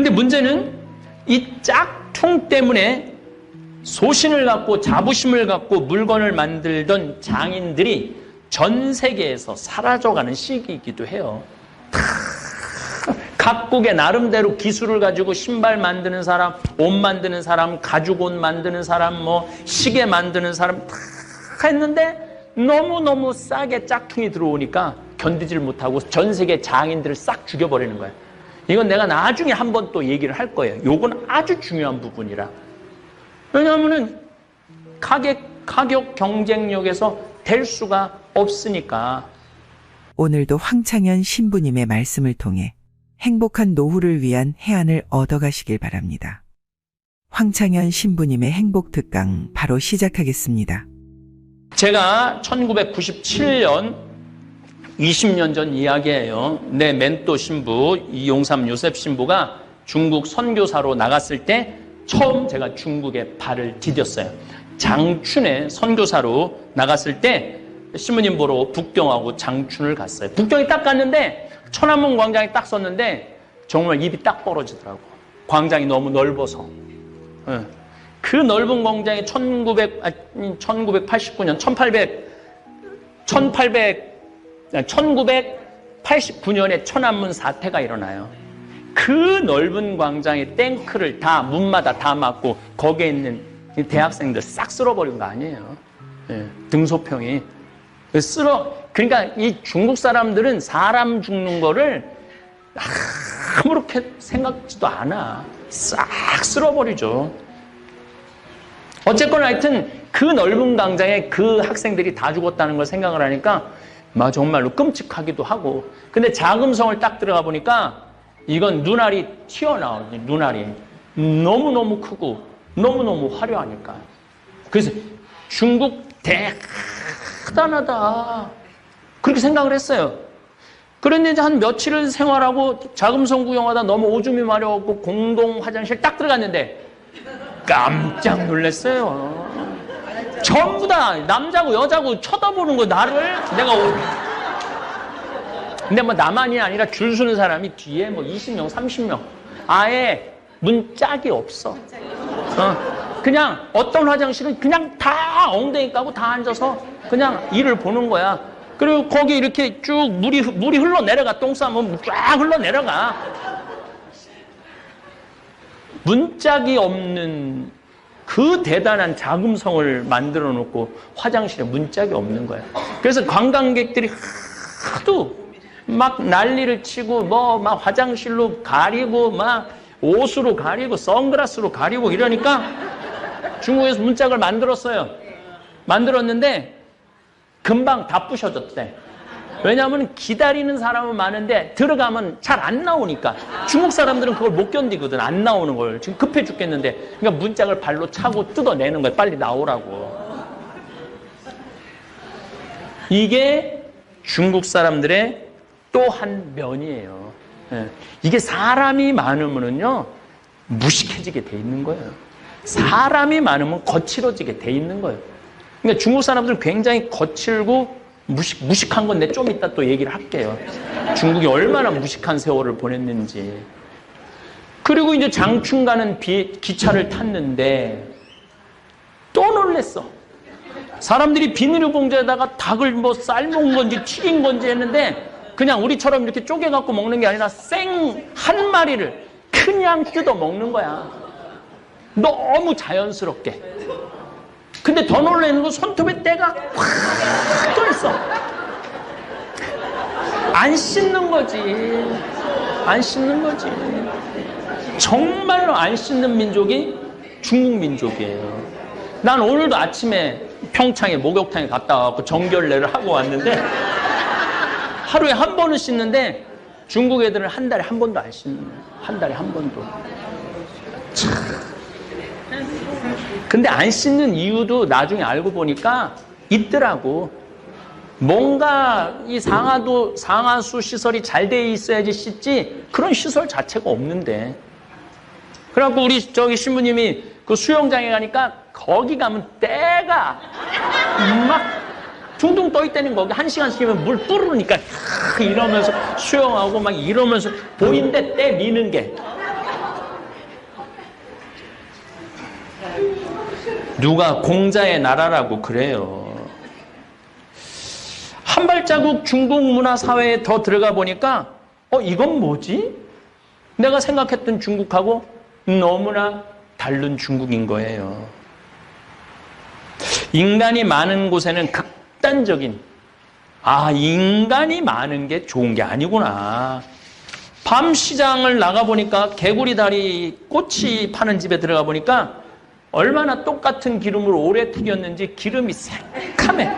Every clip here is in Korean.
근데 문제는 이 짝퉁 때문에 소신을 갖고 자부심을 갖고 물건을 만들던 장인들이 전 세계에서 사라져가는 시기이기도 해요. 각국의 나름대로 기술을 가지고 신발 만드는 사람, 옷 만드는 사람, 가죽옷 만드는 사람, 뭐 시계 만드는 사람 다 했는데 너무너무 싸게 짝퉁이 들어오니까 견디질 못하고 전 세계 장인들을 싹 죽여버리는 거예요. 이건 내가 나중에 한번 또 얘기를 할 거예요. 이건 아주 중요한 부분이라. 왜냐하면은 가격 경쟁력에서 될 수가 없으니까. 오늘도 황창현 신부님의 말씀을 통해 행복한 노후를 위한 해안을 얻어가시길 바랍니다. 황창현 신부님의 행복 특강 바로 시작하겠습니다. 제가 1997년 20년 전 이야기예요. 내 멘토 신부 이용삼 요셉 신부가 중국 선교사로 나갔을 때 처음 제가 중국에 발을 디뎠어요. 장춘에 선교사로 나갔을 때 신부님 보러 북경하고 장춘을 갔어요. 북경에 딱 갔는데 천안문 광장에 딱 섰는데 정말 입이 딱 벌어지더라고. 광장이 너무 넓어서. 그 넓은 광장에 1989년 1989년에 천안문 사태가 일어나요. 그 넓은 광장에 탱크를 다 문마다 다 막고 거기에 있는 대학생들 싹 쓸어버린 거 아니에요. 등소평이 그러니까 이 중국 사람들은 사람 죽는 거를 아무렇게 생각지도 않아. 싹 쓸어버리죠. 어쨌거나 하여튼 그 넓은 광장에 그 학생들이 다 죽었다는 걸 생각을 하니까 정말로 끔찍하기도 하고. 근데 자금성을 딱 들어가 보니까 이건 눈알이 튀어나와요. 눈알이 너무너무 크고 너무너무 화려하니까. 그래서 중국 대단하다 그렇게 생각을 했어요. 그런데 이제 한 며칠을 생활하고 자금성 구경하다 너무 오줌이 마려웠고 공동 화장실 딱 들어갔는데 깜짝 놀랐어요. 전부 다 남자고 여자고 쳐다보는 거 나를. 근데 뭐 나만이 아니라 줄 서는 사람이 뒤에 뭐 20명 30명 아예 문짝이 없어. 그냥 어떤 화장실은 그냥 다 엉덩이 까고 다 앉아서 그냥 일을 보는 거야. 그리고 거기 이렇게 쭉 물이 흘러내려가. 똥 싸면 쫙 흘러내려가. 문짝이 없는 그 대단한 자금성을 만들어 놓고 화장실에 문짝이 없는 거야. 그래서 관광객들이 하도 막 난리를 치고 막 화장실로 가리고 막 옷으로 가리고 선글라스로 가리고 이러니까 중국에서 문짝을 만들었어요. 만들었는데 금방 다 부셔졌대. 왜냐하면 기다리는 사람은 많은데 들어가면 잘 안 나오니까. 중국 사람들은 그걸 못 견디거든. 안 나오는 걸. 지금 급해 죽겠는데. 그러니까 문짝을 발로 차고 뜯어내는 거야. 빨리 나오라고. 이게 중국 사람들의 또 한 면이에요. 이게 사람이 많으면요 무식해지게 돼 있는 거예요. 사람이 많으면 거칠어지게 돼 있는 거예요. 그러니까 중국 사람들은 굉장히 거칠고 무식한 건 내 좀 이따 또 얘기를 할게요. 중국이 얼마나 무식한 세월을 보냈는지. 그리고 이제 장춘 가는 기차를 탔는데 또 놀랬어. 사람들이 비닐봉지에다가 닭을 뭐 삶은 건지 튀긴 건지 했는데 그냥 우리처럼 이렇게 쪼개갖고 먹는 게 아니라 생 한 마리를 그냥 뜯어 먹는 거야. 너무 자연스럽게. 근데 더 놀라는 건 손톱에 때가 확 껴있어. 안 씻는 거지. 안 씻는 거지. 정말로 안 씻는 민족이 중국 민족이에요. 난 오늘도 아침에 평창에 목욕탕에 갔다 와서 정결례를 하고 왔는데 하루에 한 번은 씻는데 중국 애들은 한 달에 한 번도 안 씻는 거예요. 한 달에 한 번도. 참. 근데 안 씻는 이유도 나중에 알고 보니까 있더라고. 뭔가 이 상하수 시설이 잘 돼 있어야지 씻지 그런 시설 자체가 없는데. 그래갖고 우리 저기 신부님이 그 수영장에 가니까 거기 가면 때가 막 둥둥 떠 있다는 거기 1시간씩이면 물 뿌르니까 이러면서 수영하고 막 이러면서 보이는데 때 미는 게 누가 공자의 나라라고 그래요. 한 발자국 중국 문화 사회에 더 들어가 보니까 이건 뭐지? 내가 생각했던 중국하고 너무나 다른 중국인 거예요. 인간이 많은 곳에는 극단적인 인간이 많은 게 좋은 게 아니구나. 밤 시장을 나가보니까 개구리 다리 꼬치 파는 집에 들어가 보니까 얼마나 똑같은 기름을 오래 튀겼는지 기름이 새카매.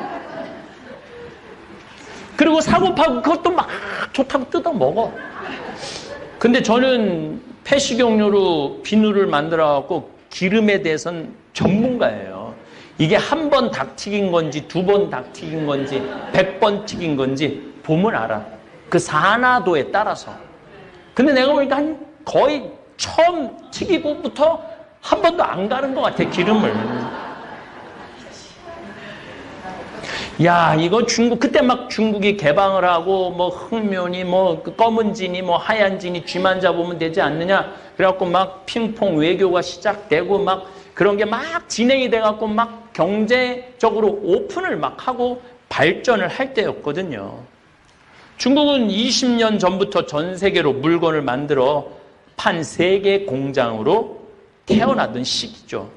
그리고 사고파고 그것도 막 좋다고 뜯어 먹어. 근데 저는 폐식용료로 비누를 만들어갖고 기름에 대해서는 전문가예요. 이게 한 번 닭 튀긴 건지 2번 닭 튀긴 건지 100번 튀긴 건지 보면 알아. 그 산화도에 따라서. 근데 내가 보니까 거의 처음 튀기고부터 한 번도 안 가는 것 같아, 기름을. 야, 이거 그때 막 중국이 개방을 하고, 뭐, 흑면이, 뭐, 검은 진이, 뭐, 하얀 진이 쥐만 잡으면 되지 않느냐. 그래갖고 막 핑퐁 외교가 시작되고, 막 그런 게 막 진행이 돼갖고, 막 경제적으로 오픈을 막 하고 발전을 할 때였거든요. 중국은 20년 전부터 전 세계로 물건을 만들어 판 세계 공장으로 태어나던 시기죠.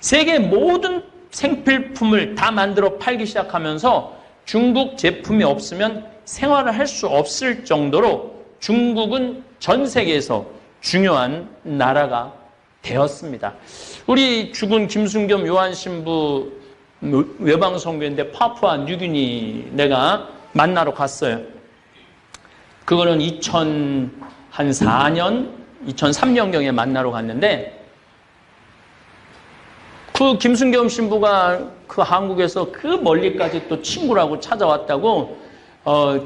세계 모든 생필품을 다 만들어 팔기 시작하면서 중국 제품이 없으면 생활을 할 수 없을 정도로 중국은 전 세계에서 중요한 나라가 되었습니다. 우리 죽은 김순겸 요한신부 외방선교인데 파푸아 뉴기니 내가 만나러 갔어요. 그거는 2004년, 2003년경에 만나러 갔는데 그 김순겸 신부가 그 한국에서 그 멀리까지 또 친구라고 찾아왔다고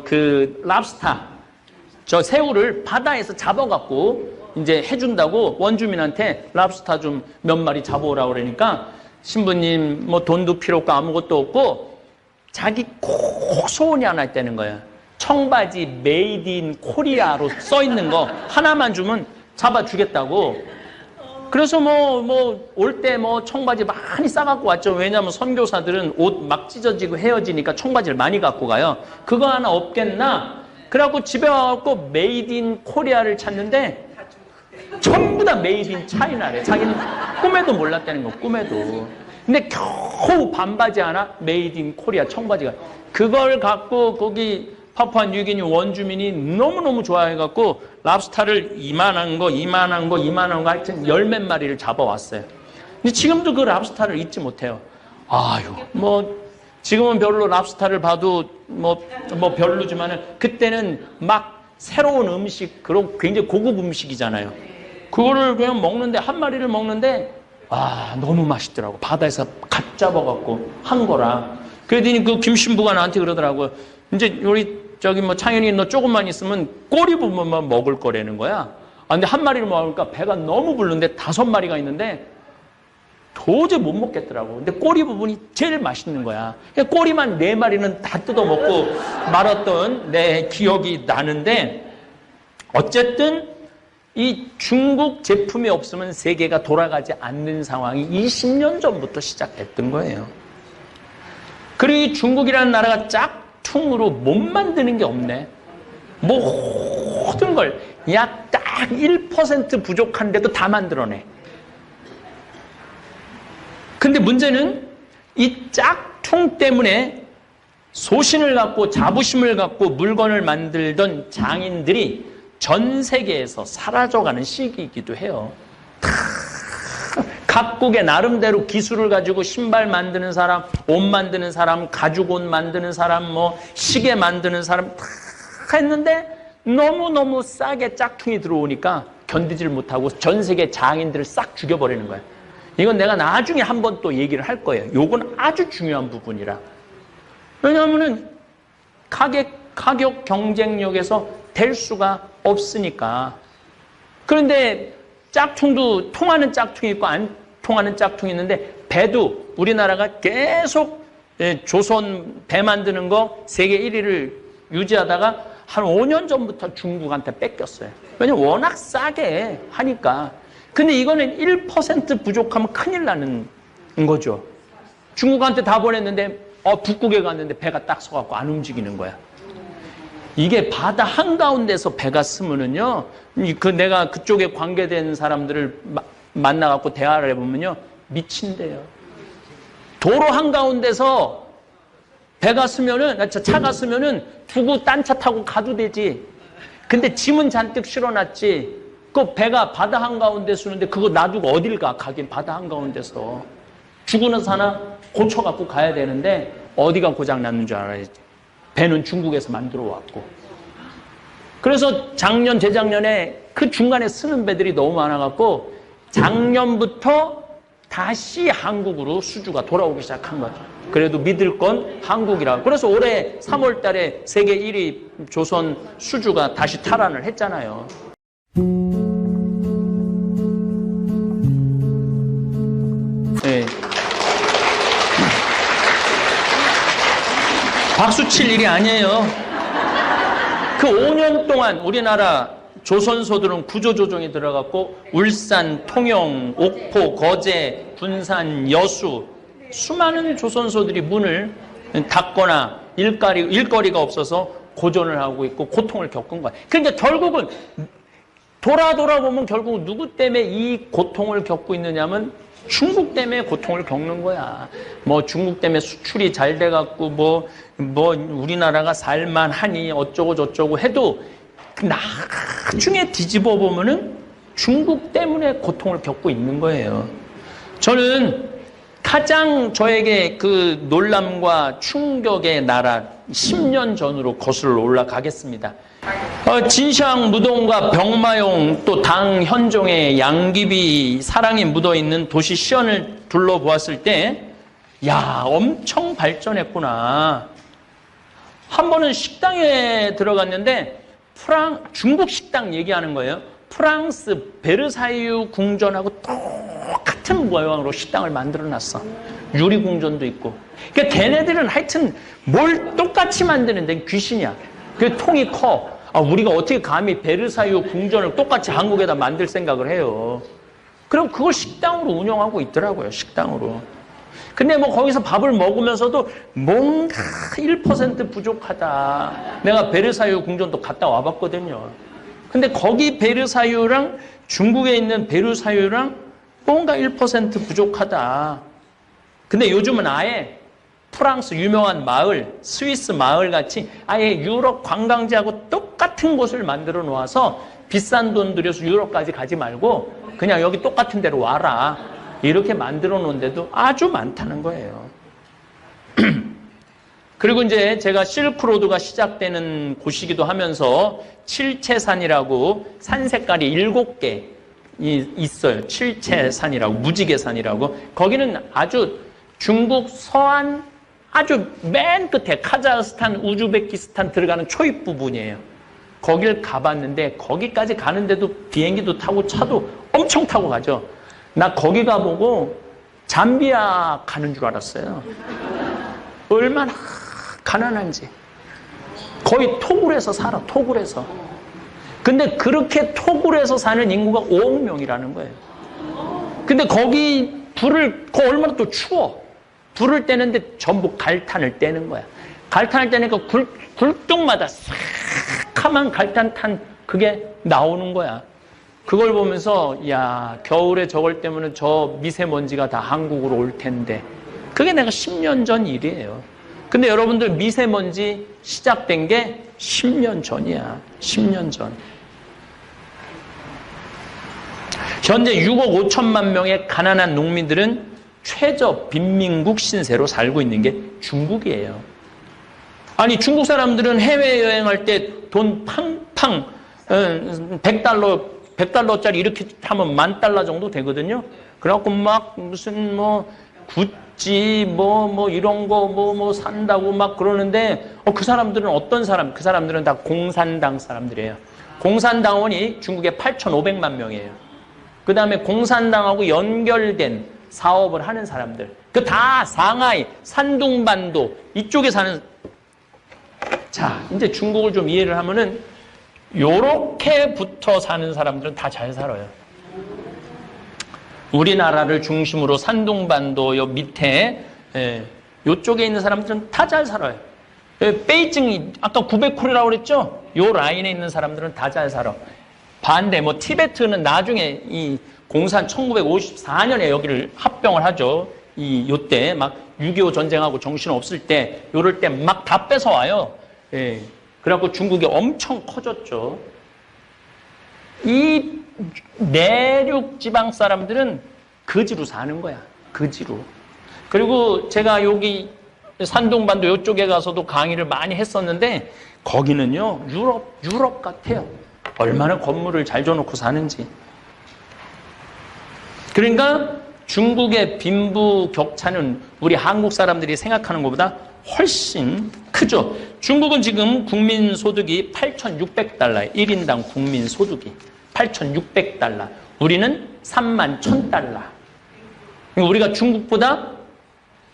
그 랍스타 저 새우를 바다에서 잡아갖고 이제 해준다고 원주민한테 랍스타 좀 몇 마리 잡아오라고 그러니까 신부님 뭐 돈도 필요 없고 아무것도 없고 자기 꼭 소원이 하나 있다는 거야. 청바지 메이드 인 코리아로 써 있는 거 하나만 주면 잡아주겠다고. 그래서 올 때 청바지 많이 싸갖고 왔죠. 왜냐하면 선교사들은 옷 막 찢어지고 헤어지니까 청바지를 많이 갖고 가요. 그거 하나 없겠나? 그래갖고 집에 와갖고 메이드 인 코리아를 찾는데 전부 다 메이드 인 차이나래. 자기는 꿈에도 몰랐다는 거, 꿈에도. 근데 겨우 반바지 하나 메이드 인 코리아 청바지가. 그걸 갖고 거기 파푸아 뉴기니 원주민이 너무너무 좋아해갖고 랍스타를 이만한 거 하여튼 10몇 마리를 잡아왔어요. 근데 지금도 그 랍스타를 잊지 못해요. 지금은 별로 랍스타를 봐도 별로지만은 그때는 막 새로운 음식, 그런 굉장히 고급 음식이잖아요. 그거를 그냥 먹는데, 한 마리를 먹는데, 너무 맛있더라고. 바다에서 갓 잡아갖고 한 거라. 그랬더니 그 김신부가 나한테 그러더라고요. 이제 우리 창현이 너 조금만 있으면 꼬리 부분만 먹을 거라는 거야. 근데 한 마리를 먹으니까 배가 너무 부른데 5마리가 있는데 도저히 못 먹겠더라고. 근데 꼬리 부분이 제일 맛있는 거야. 꼬리만 4마리는 다 뜯어먹고 말았던 내 기억이 나는데 어쨌든 이 중국 제품이 없으면 세계가 돌아가지 않는 상황이 20년 전부터 시작됐던 거예요. 그리고 이 중국이라는 나라가 짝퉁으로 못 만드는 게 없네. 모든 걸 약 딱 1% 부족한데도 다 만들어내. 근데 문제는 이 짝퉁 때문에 소신을 갖고 자부심을 갖고 물건을 만들던 장인들이 전 세계에서 사라져가는 시기이기도 해요. 각국의 나름대로 기술을 가지고 신발 만드는 사람, 옷 만드는 사람, 가죽옷 만드는 사람, 시계 만드는 사람 다 했는데 너무너무 싸게 짝퉁이 들어오니까 견디지를 못하고 전 세계 장인들을 싹 죽여버리는 거예요. 이건 내가 나중에 한번 또 얘기를 할 거예요. 요건 아주 중요한 부분이라. 왜냐하면은 가격 경쟁력에서 될 수가 없으니까. 그런데 짝퉁도 통하는 짝퉁이 있고 안 통하는 짝퉁이 있는데 배도 우리나라가 계속 조선 배 만드는 거 세계 1위를 유지하다가 한 5년 전부터 중국한테 뺏겼어요. 왜냐면 워낙 싸게 하니까. 근데 이거는 1% 부족하면 큰일 나는 거죠. 중국한테 다 보냈는데 북극에 갔는데 배가 딱 서갖고 안 움직이는 거야. 이게 바다 한가운데서 배가 쓰면은요, 내가 그쪽에 관계된 사람들을 만나갖고 대화를 해보면요, 미친대요. 도로 한가운데서 배가 쓰면은, 차가 쓰면은 두고 딴 차 타고 가도 되지. 근데 짐은 잔뜩 실어놨지. 그 배가 바다 한가운데 쓰는데 그거 놔두고 어딜 가? 가긴 바다 한가운데서. 죽으나 사나 고쳐갖고 가야 되는데 어디가 고장났는 줄 알아야지. 배는 중국에서 만들어 왔고. 그래서 작년, 재작년에 그 중간에 쓰는 배들이 너무 많아갖고 작년부터 다시 한국으로 수주가 돌아오기 시작한 거죠. 그래도 믿을 건 한국이라. 그래서 올해 3월 달에 세계 1위 조선 수주가 다시 탈환을 했잖아요. 네. 박수 칠 일이 아니에요. 그 5년 동안 우리나라 조선소들은 구조조정이 들어갔고 울산, 통영, 옥포, 거제, 군산, 여수 수많은 조선소들이 문을 닫거나 일거리가 없어서 고전을 하고 있고 고통을 겪은 거야. 그러니까 결국은 돌아보면 결국 누구 때문에 이 고통을 겪고 있느냐면 중국 때문에 고통을 겪는 거야. 뭐 중국 때문에 수출이 잘 돼갖고 뭐 우리나라가 살만하니 어쩌고 저쩌고 해도 나중에 뒤집어 보면은 중국 때문에 고통을 겪고 있는 거예요. 저는 가장 저에게 그 놀람과 충격의 나라 10년 전으로 거슬러 올라가겠습니다. 진샹 무동과 병마용 또 당 현종의 양귀비 사랑이 묻어있는 도시 시연을 둘러보았을 때 야, 엄청 발전했구나. 한 번은 식당에 들어갔는데 중국 식당 얘기하는 거예요. 프랑스 베르사유 궁전하고 똑같은 모양으로 식당을 만들어놨어. 유리궁전도 있고. 그러니까 걔네들은 하여튼 뭘 똑같이 만드는데 귀신이야. 그 통이 커. 우리가 어떻게 감히 베르사유 궁전을 똑같이 한국에다 만들 생각을 해요. 그럼 그걸 식당으로 운영하고 있더라고요. 식당으로. 근데 뭐 거기서 밥을 먹으면서도 뭔가 1% 부족하다. 내가 베르사유 궁전도 갔다 와봤거든요. 근데 거기 베르사유랑 중국에 있는 베르사유랑 뭔가 1% 부족하다. 근데 요즘은 아예 프랑스 유명한 마을, 스위스 마을 같이 아예 유럽 관광지하고 똑같은 곳을 만들어 놓아서 비싼 돈 들여서 유럽까지 가지 말고 그냥 여기 똑같은 데로 와라. 이렇게 만들어 놓은 데도 아주 많다는 거예요. 그리고 이제 제가 실크로드가 시작되는 곳이기도 하면서 칠채산이라고 산 색깔이 7개 있어요. 칠채산이라고, 무지개산이라고. 거기는 아주 중국 서안 아주 맨 끝에 카자흐스탄, 우즈베키스탄 들어가는 초입 부분이에요. 거길 가봤는데 거기까지 가는데도 비행기도 타고 차도 엄청 타고 가죠. 나 거기 가보고 잠비아 가는 줄 알았어요. 얼마나 가난한지. 거의 토굴에서 살아, 토굴에서. 근데 그렇게 토굴에서 사는 인구가 5억 명이라는 거예요. 근데 거기 얼마나 또 추워. 불을 떼는데 전부 갈탄을 떼는 거야. 갈탄을 떼니까 굴뚝마다 새카만 갈탄탄 그게 나오는 거야. 그걸 보면서 야, 겨울에 저걸 때문에 저 미세먼지가 다 한국으로 올 텐데. 그게 내가 10년 전 일이에요. 근데 여러분들 미세먼지 시작된 게 10년 전이야. 10년 전. 현재 6억 5천만 명의 가난한 농민들은 최저 빈민국 신세로 살고 있는 게 중국이에요. 아니 중국 사람들은 해외여행할 때 돈 팡팡 100달러짜리 이렇게 하면 $10,000 정도 되거든요. 그래갖고 막 무슨 구찌 이런 거 산다고 막 그러는데 그 사람들은 어떤 사람? 그 사람들은 다 공산당 사람들이에요. 공산당원이 중국에 8,500만 명이에요. 그 다음에 공산당하고 연결된 사업을 하는 사람들. 그 다 상하이, 산둥반도 이쪽에 사는. 자, 이제 중국을 좀 이해를 하면은 요렇게부터 사는 사람들은 다 잘 살아요. 우리나라를 중심으로 산둥반도 요 밑에 요쪽에 있는 사람들은 다 잘 살아요. 베이징이 아까 900콜이라고 그랬죠? 요 라인에 있는 사람들은 다 잘 살아. 반대 뭐 티베트는 나중에 이 공산 1954년에 여기를 합병을 하죠. 요때 막 6.25 전쟁하고 정신 없을 때 요럴 때 막 다 뺏어와요. 그래갖고 중국이 엄청 커졌죠. 이 내륙 지방 사람들은 거지로 사는 거야. 거지로. 그리고 제가 여기 산둥반도 이쪽에 가서도 강의를 많이 했었는데 거기는요 유럽 같아요. 얼마나 건물을 잘 줘놓고 사는지. 그러니까 중국의 빈부 격차는 우리 한국 사람들이 생각하는 것보다 훨씬 크죠. 중국은 지금 국민소득이 8,600달러예요. 1인당 국민소득이 8,600달러. 우리는 31,000달러. 우리가 중국보다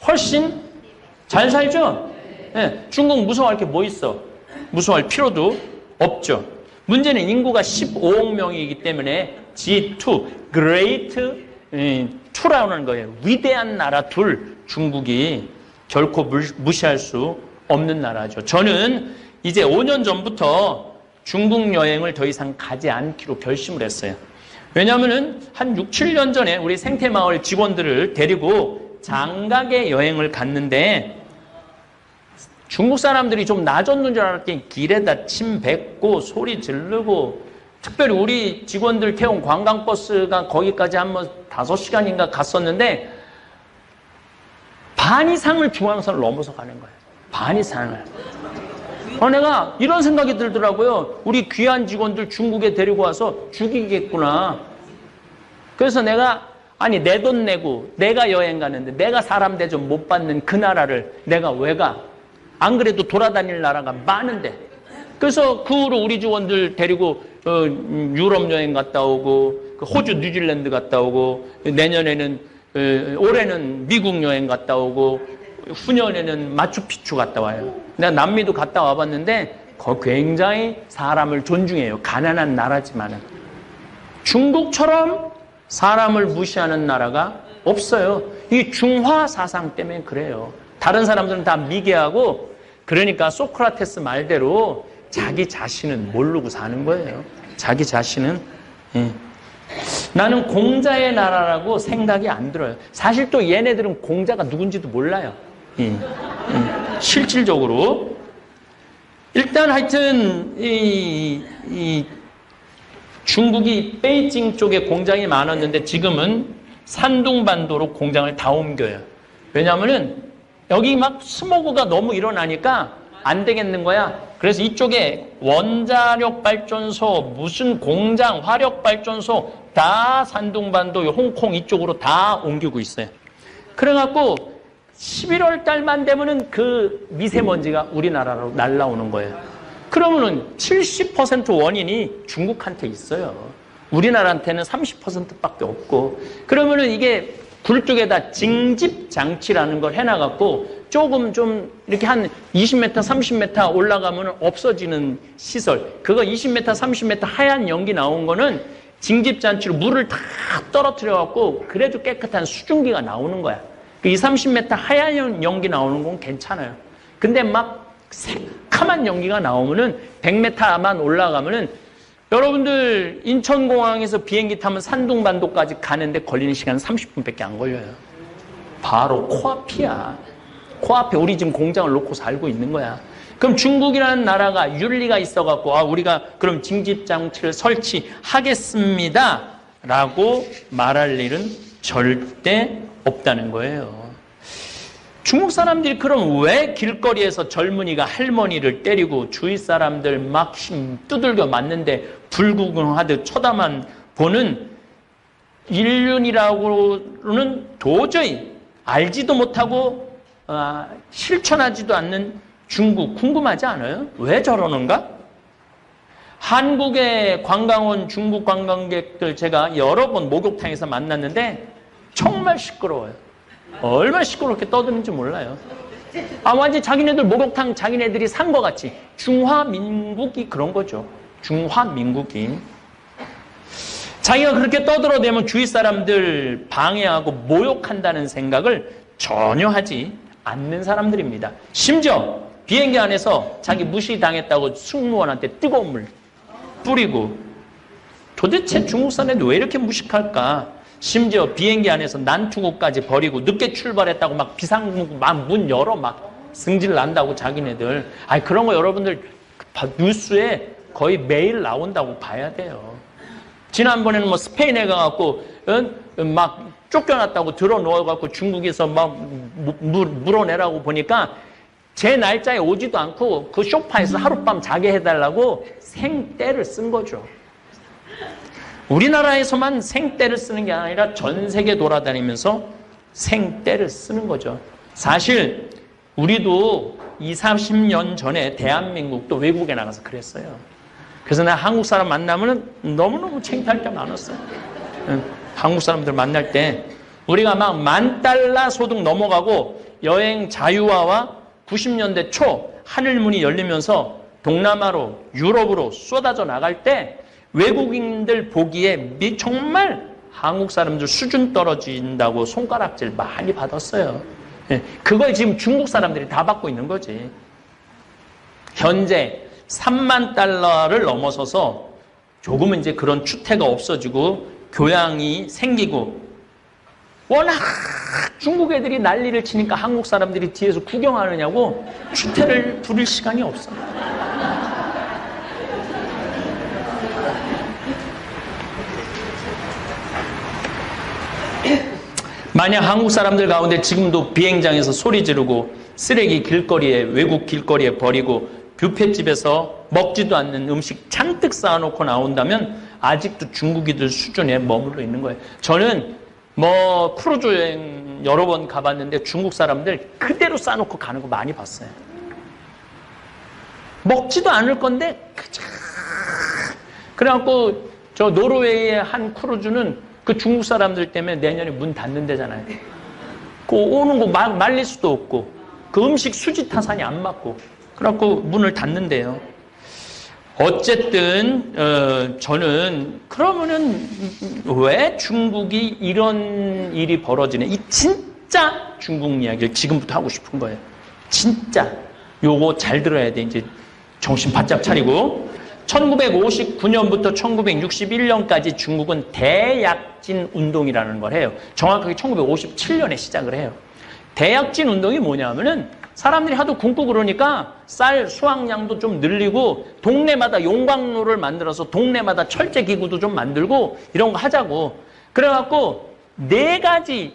훨씬 잘 살죠? 네, 중국 무서워할 게 뭐 있어? 무서워할 필요도 없죠. 문제는 인구가 15억 명이기 때문에 G2, Great 2라는 거예요. 위대한 나라 둘, 중국이 결코 무시할 수 없는 나라죠. 저는 이제 5년 전부터 중국 여행을 더 이상 가지 않기로 결심을 했어요. 왜냐하면 한 6, 7년 전에 우리 생태마을 직원들을 데리고 장각의 여행을 갔는데 중국 사람들이 좀 나졌는 줄 알았더니 길에다 침 뱉고 소리 지르고, 특별히 우리 직원들 태운 관광버스가 거기까지 한번 5시간인가 갔었는데 반 이상을 중앙선을 넘어서 가는 거예요. 반 이상을. 내가 이런 생각이 들더라고요. 우리 귀한 직원들 중국에 데리고 와서 죽이겠구나. 그래서 내가 내 돈 내고 내가 여행 가는데 내가 사람 대접 못 받는 그 나라를 내가 왜 가? 안 그래도 돌아다닐 나라가 많은데. 그래서 그 후로 우리 직원들 데리고 유럽 여행 갔다 오고, 호주, 뉴질랜드 갔다 오고, 올해는 미국 여행 갔다 오고, 후년에는 마추픽추 갔다 와요. 내가 남미도 갔다 와봤는데 굉장히 사람을 존중해요. 가난한 나라지만은. 중국처럼 사람을 무시하는 나라가 없어요. 이 중화 사상 때문에 그래요. 다른 사람들은 다 미개하고, 그러니까 소크라테스 말대로 자기 자신은 모르고 사는 거예요. 자기 자신은. 나는 공자의 나라라고 생각이 안 들어요. 사실 또 얘네들은 공자가 누군지도 몰라요. 실질적으로. 일단 하여튼 중국이 베이징 쪽에 공장이 많았는데 지금은 산둥반도로 공장을 다 옮겨요. 왜냐하면은 여기 막 스모그가 너무 일어나니까 안 되겠는 거야. 그래서 이쪽에 원자력 발전소, 무슨 공장, 화력 발전소 다 산둥반도, 홍콩 이쪽으로 다 옮기고 있어요. 그래갖고 11월 달만 되면은 그 미세먼지가 우리나라로 날라오는 거예요. 그러면은 70% 원인이 중국한테 있어요. 우리나라한테는 30%밖에 없고. 그러면은 이게 굴 쪽에다 징집 장치라는 걸 해놔갖고 조금 좀 이렇게 한 20m, 30m 올라가면 없어지는 시설. 그거 20m, 30m 하얀 연기 나온 거는 징집 장치로 물을 다 떨어뜨려갖고 그래도 깨끗한 수증기가 나오는 거야. 그 20, 30m 하얀 연기 나오는 건 괜찮아요. 근데 막 새카만 연기가 나오면은 100m만 올라가면은 여러분들 인천공항에서 비행기 타면 산둥반도까지 가는데 걸리는 시간은 30분밖에 안 걸려요. 바로 코앞이야. 코앞에 우리 지금 공장을 놓고 살고 있는 거야. 그럼 중국이라는 나라가 윤리가 있어갖고 우리가 그럼 징집장치를 설치하겠습니다 라고 말할 일은 절대 없다는 거예요. 중국 사람들이 그럼 왜 길거리에서 젊은이가 할머니를 때리고 주위 사람들 막 두들겨 맞는데 불구경하듯 쳐다만 보는 인륜이라고는 도저히 알지도 못하고 실천하지도 않는 중국 궁금하지 않아요? 왜 저러는가? 한국의 관광 온 중국 관광객들 제가 여러 번 목욕탕에서 만났는데 정말 시끄러워요. 얼마나 시끄럽게 떠드는지 몰라요. 완전 자기네들 목욕탕 자기네들이 산 것 같이. 중화민국이 그런 거죠. 중화민국이. 자기가 그렇게 떠들어대면 주위 사람들 방해하고 모욕한다는 생각을 전혀 하지 않는 사람들입니다. 심지어 비행기 안에서 자기 무시당했다고 승무원한테 뜨거운 물 뿌리고, 도대체 중국 사람들 왜 이렇게 무식할까? 심지어 비행기 안에서 난투구까지 벌이고 늦게 출발했다고 막 비상문 막 문 열어 막 승질 난다고 자기네들. 아니 그런 거 여러분들 뉴스에 거의 매일 나온다고 봐야 돼요. 지난번에는 뭐 스페인에 가갖고 막 쫓겨났다고 들어 넣어갖고 중국에서 막 물어내라고 보니까 제 날짜에 오지도 않고 그 소파에서 하룻밤 자게 해달라고 생떼를 쓴 거죠. 우리나라에서만 생떼를 쓰는 게 아니라 전 세계 돌아다니면서 생떼를 쓰는 거죠. 사실 우리도 20, 30년 전에 대한민국도 외국에 나가서 그랬어요. 그래서 나 한국 사람 만나면 너무너무 창피할 게 많았어요. 한국 사람들 만날 때 우리가 막 $10,000 소득 넘어가고 여행 자유화와 90년대 초 하늘문이 열리면서 동남아로 유럽으로 쏟아져 나갈 때 외국인들 보기에 정말 한국 사람들 수준 떨어진다고 손가락질 많이 받았어요. 그걸 지금 중국 사람들이 다 받고 있는 거지. 현재 $30,000를 넘어서서 조금은 이제 그런 추태가 없어지고 교양이 생기고, 워낙 중국 애들이 난리를 치니까 한국 사람들이 뒤에서 구경하느냐고 추태를 부릴 시간이 없어. 만약 한국 사람들 가운데 지금도 비행장에서 소리 지르고 쓰레기 길거리에, 외국 길거리에 버리고 뷔페집에서 먹지도 않는 음식 잔뜩 쌓아놓고 나온다면 아직도 중국이들 수준에 머물러 있는 거예요. 저는 뭐 크루즈 여행 여러 번 가봤는데 중국 사람들 그대로 쌓아놓고 가는 거 많이 봤어요. 먹지도 않을 건데 그저 그래갖고 저 노르웨이의 한 크루즈는 그 중국 사람들 때문에 내년에 문 닫는 데잖아요. 그 오는 거 말릴 수도 없고 그 음식 수지 타산이 안 맞고 그래갖고 문을 닫는데요. 어쨌든 저는 그러면은 왜 중국이 이런 일이 벌어지네, 이 진짜 중국 이야기를 지금부터 하고 싶은 거예요. 진짜 요거 잘 들어야 돼. 이제 정신 바짝 차리고 1959년부터 1961년까지 중국은 대약진 운동이라는 걸 해요. 정확하게 1957년에 시작을 해요. 대약진 운동이 뭐냐면은 사람들이 하도 굶고 그러니까 쌀 수확량도 좀 늘리고 동네마다 용광로를 만들어서 동네마다 철제 기구도 좀 만들고 이런 거 하자고. 그래갖고 4가지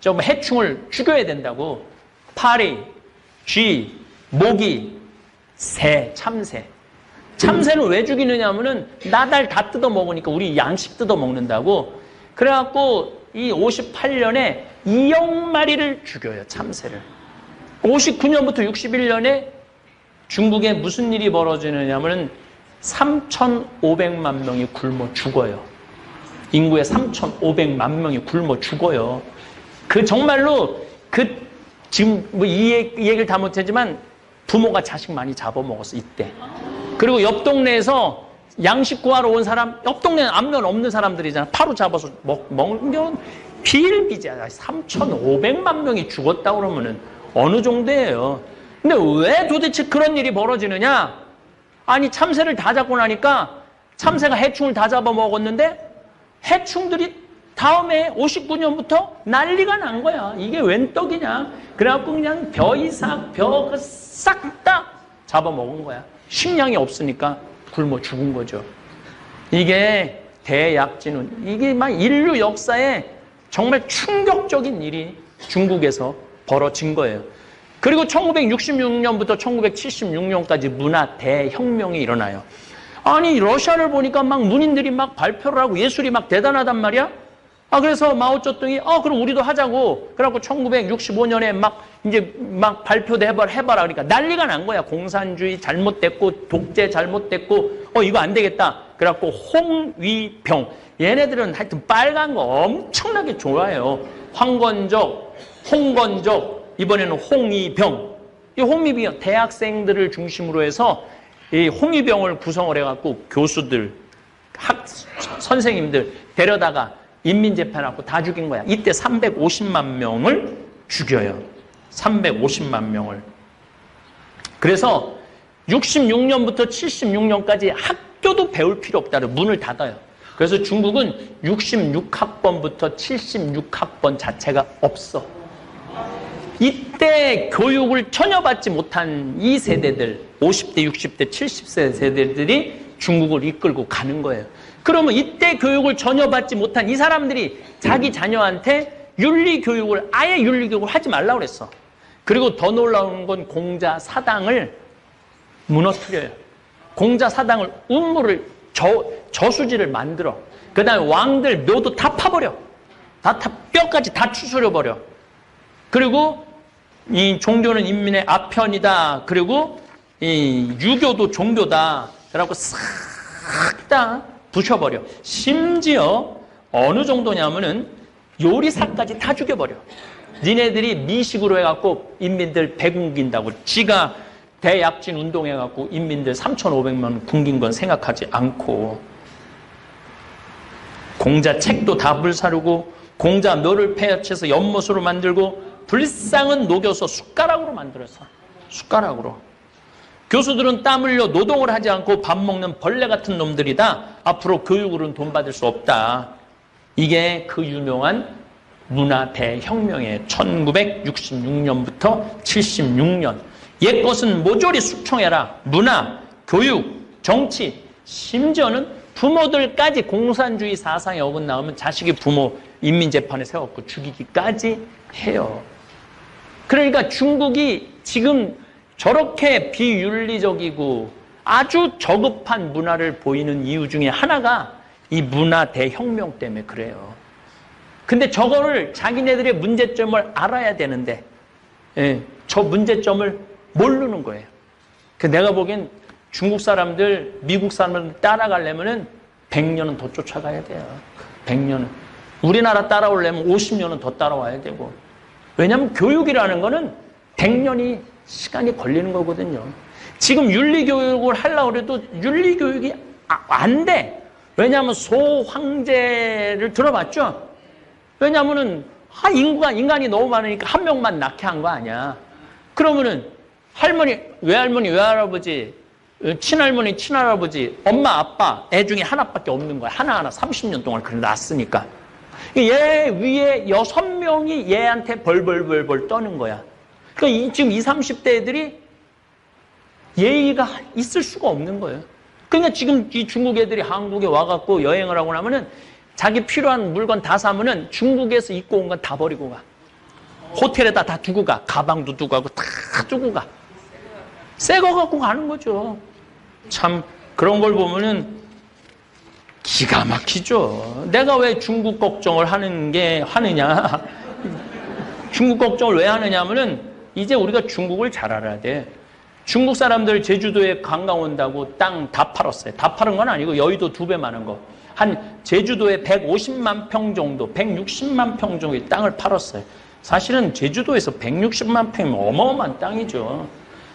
좀 해충을 죽여야 된다고. 파리, 쥐, 모기, 새, 참새. 참새는 왜 죽이느냐 하면은 나달 다 뜯어 먹으니까 우리 양식 뜯어 먹는다고. 그래갖고 이 58년에 2억 마리를 죽여요, 참새를. 59년부터 61년에 중국에 무슨 일이 벌어지느냐 하면 3,500만 명이 굶어 죽어요. 인구의 3,500만 명이 굶어 죽어요. 그 정말로 지금 뭐 이 얘기를 다 못하지만 부모가 자식 많이 잡아먹었어 이때. 그리고 옆 동네에서 양식 구하러 온 사람, 옆 동네는 안면 없는 사람들이잖아. 바로 잡아서 먹는 비일비재야. 3,500만 명이 죽었다 그러면은 어느 정도예요. 근데 왜 도대체 그런 일이 벌어지느냐? 아니 참새를 다 잡고 나니까 참새가 해충을 다 잡아먹었는데 해충들이 다음에 59년부터 난리가 난 거야. 이게 웬 떡이냐? 그래갖고 그냥 벼이삭, 벼 싹 다 잡아먹은 거야. 식량이 없으니까 굶어 죽은 거죠. 이게 대약진운, 이게 막 인류 역사에 정말 충격적인 일이 중국에서 벌어진 거예요. 그리고 1966년부터 1976년까지 문화 대혁명이 일어나요. 아니 러시아를 보니까 막 문인들이 막 발표를 하고 예술이 막 대단하단 말이야. 그래서 마오쩌둥이 그럼 우리도 하자고. 그래갖고 1965년에 막 이제 막 발표도 해봐라. 그러니까 난리가 난 거야. 공산주의 잘못됐고 독재 잘못됐고 이거 안 되겠다. 그래갖고 홍위병, 얘네들은 하여튼 빨간 거 엄청나게 좋아해요. 황건적, 홍건적, 이번에는 홍위병. 이 홍위병 대학생들을 중심으로 해서 이 홍위병을 구성을 해갖고 교수들 선생님들 데려다가 인민재판하고 다 죽인 거야. 이때 350만 명을 죽여요. 350만 명을. 그래서 66년부터 76년까지 학교도 배울 필요 없다. 문을 닫아요. 그래서 중국은 66학번부터 76학번 자체가 없어. 이때 교육을 전혀 받지 못한 이 세대들, 50대, 60대, 70세 세대들이 중국을 이끌고 가는 거예요. 그러면 이때 교육을 전혀 받지 못한 이 사람들이 자기 자녀한테 윤리교육을, 아예 윤리교육을 하지 말라고 그랬어. 그리고 더 놀라운 건 공자 사당을 무너뜨려요. 공자 사당을 운무를 저수지를 만들어. 그 다음에 왕들 묘도 다 파버려. 뼈까지 다 추스려버려. 그리고 이 종교는 인민의 아편이다. 그리고 이 유교도 종교다. 그래갖고 싹 다 부셔버려. 심지어 어느 정도냐면은 요리사까지 다 죽여버려. 니네들이 미식으로 해갖고 인민들 배굶긴다고 지가 대약진 운동해갖고 인민들 3,500만 굶긴 건 생각하지 않고 공자 책도 다 불사르고 공자 묘를 폐해쳐서 연못으로 만들고 불상은 녹여서 숟가락으로 만들었어. 숟가락으로. 교수들은 땀 흘려 노동을 하지 않고 밥 먹는 벌레 같은 놈들이다. 앞으로 교육으로는 돈 받을 수 없다. 이게 그 유명한 문화 대혁명의 1966년부터 76년. 옛것은 모조리 숙청해라. 문화, 교육, 정치, 심지어는 부모들까지 공산주의 사상에 어긋나오면 자식이 부모 인민재판에 세워갖고 죽이기까지 해요. 그러니까 중국이 지금 저렇게 비윤리적이고 아주 저급한 문화를 보이는 이유 중에 하나가 이 문화 대혁명 때문에 그래요. 근데 저거를 자기네들의 문제점을 알아야 되는데 저 문제점을 모르는 거예요. 내가 보기엔 중국 사람들, 미국 사람들 따라가려면 100년은 더 쫓아가야 돼요. 100년은. 우리나라 따라오려면 50년은 더 따라와야 되고. 왜냐하면 교육이라는 거는 100년이 시간이 걸리는 거거든요. 지금 윤리교육을 하려고 해도 윤리교육이 안 돼. 왜냐하면 소황제를 들어봤죠? 왜냐하면은 인간이 너무 많으니까 한 명만 낳게 한 거 아니야. 그러면은 할머니, 외할아버지, 친할머니, 친할아버지, 엄마, 아빠, 애 중에 하나밖에 없는 거야. 하나하나 30년 동안 그래 낳았으니까. 얘 위에 6명이 얘한테 벌벌벌벌 떠는 거야. 그러니까 지금 20, 30대 애들이 예의가 있을 수가 없는 거예요. 그러니까 지금 이 중국 애들이 한국에 와갖고 여행을 하고 나면은 자기 필요한 물건 다 사면은 중국에서 입고 온 건 다 버리고 가. 호텔에다 다 두고 가. 가방도 두고 가고 다 두고 가. 새 거 갖고 가는 거죠. 참 그런 걸 보면은 기가 막히죠. 내가 왜 중국 걱정을 하느냐. 중국 걱정을 왜 하느냐면은 이제 우리가 중국을 잘 알아야 돼. 중국 사람들 제주도에 관광 온다고 땅 다 팔았어요. 다 파는 건 아니고 여의도 2배 많은 거. 한 제주도에 150만 평 정도, 160만 평 정도의 땅을 팔았어요. 사실은 제주도에서 160만 평이면 어마어마한 땅이죠.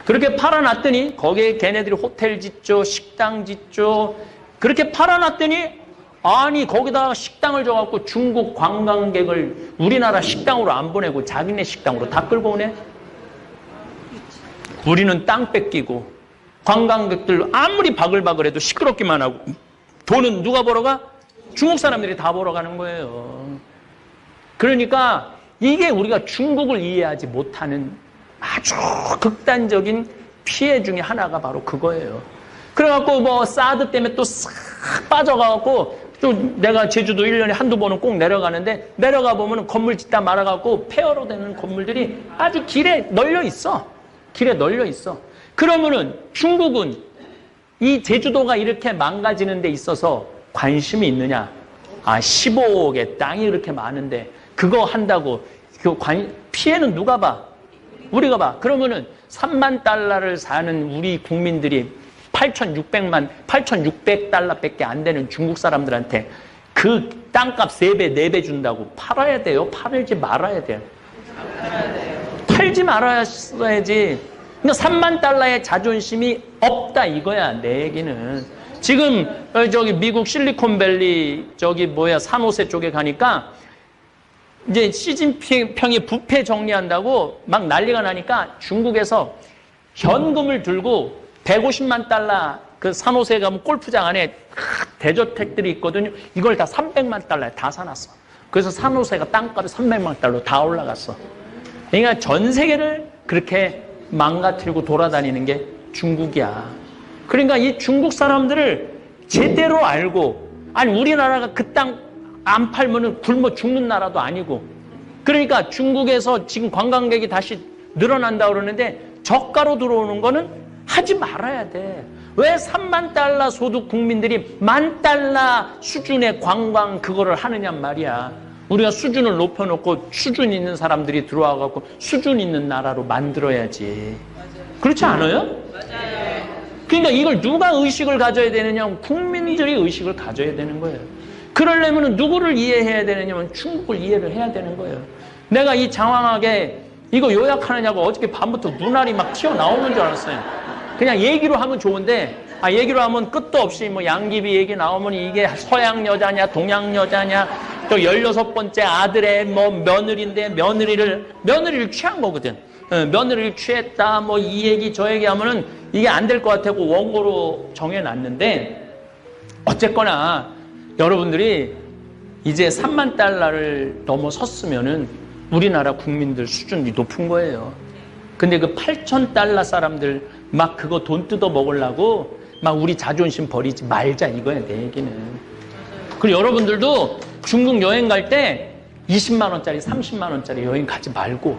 그렇게 팔아놨더니 거기에 걔네들이 호텔 짓죠, 식당 짓죠. 그렇게 팔아놨더니 아니 거기다 식당을 줘갖고 중국 관광객을 우리나라 식당으로 안 보내고 자기네 식당으로 다 끌고 오네. 우리는 땅 뺏기고 관광객들 아무리 바글바글해도 시끄럽기만 하고 돈은 누가 벌어가? 중국 사람들이 다 벌어가는 거예요. 그러니까 이게 우리가 중국을 이해하지 못하는 아주 극단적인 피해 중에 하나가 바로 그거예요. 그래갖고 뭐 사드 때문에 또 싹 빠져가갖고 또 내가 제주도 1년에 한두 번은 꼭 내려가는데 내려가 보면 건물 짓다 말아갖고 폐허로 되는 건물들이 아주 길에 널려 있어. 길에 널려 있어. 그러면은 중국은 이 제주도가 이렇게 망가지는 데 있어서 관심이 있느냐? 15억의 땅이 그렇게 많은데 그거 한다고 피해는 누가 봐? 우리가 봐. 그러면은 3만 달러를 사는 우리 국민들이 8,600달러밖에 안 되는 중국 사람들한테 그 땅값 3배, 4배 준다고 팔아야 돼요? 팔지 말아야 돼요? 팔지 말아야지. 그러니까 3만 달러의 자존심이 없다 이거야, 내 얘기는. 지금 저기 미국 실리콘밸리 저기 산호세 쪽에 가니까 이제 시진핑이 부패 정리한다고 막 난리가 나니까 중국에서 현금을 들고 150만 달러 그 산호세 가면 골프장 안에 대저택들이 있거든요. 이걸 다 300만 달러에 다 사놨어. 그래서 산호세가 땅값이 300만 달러 다 올라갔어. 그러니까 전 세계를 그렇게 망가뜨리고 돌아다니는 게 중국이야. 그러니까 이 중국 사람들을 제대로 알고, 아니 우리나라가 그 땅 안 팔면은 굶어 죽는 나라도 아니고, 그러니까 중국에서 지금 관광객이 다시 늘어난다 그러는데 저가로 들어오는 거는 하지 말아야 돼. 왜 3만 달러 소득 국민들이 10,000달러 수준의 관광 그거를 하느냔 말이야. 우리가 수준을 높여놓고 수준 있는 사람들이 들어와갖고 수준 있는 나라로 만들어야지. 그렇지 않아요? 맞아요. 그러니까 이걸 누가 의식을 가져야 되느냐? 국민들이 의식을 가져야 되는 거예요. 그러려면 누구를 이해해야 되느냐면 중국을 이해를 해야 되는 거예요. 내가 이 장황하게 이거 요약하느냐고 어저께 밤부터 눈알이 막 튀어나오는 줄 알았어요. 그냥 얘기로 하면 좋은데, 얘기로 하면 끝도 없이 양귀비 얘기 나오면 이게 서양 여자냐 동양 여자냐, 또 16번째 아들의 며느리인데 며느리를 취한 거거든. 며느리를 취했다 이 얘기 저 얘기 하면은 이게 안 될 것 같다고 원고로 정해놨는데, 어쨌거나 여러분들이 이제 3만 달러를 넘어섰으면은 우리나라 국민들 수준이 높은 거예요. 근데 그 8,000달러 사람들 막 그거 돈 뜯어 먹으려고 막 우리 자존심 버리지 말자 이거야, 내 얘기는. 그리고 여러분들도 중국 여행 갈 때 20만 원짜리 30만 원짜리 여행 가지 말고,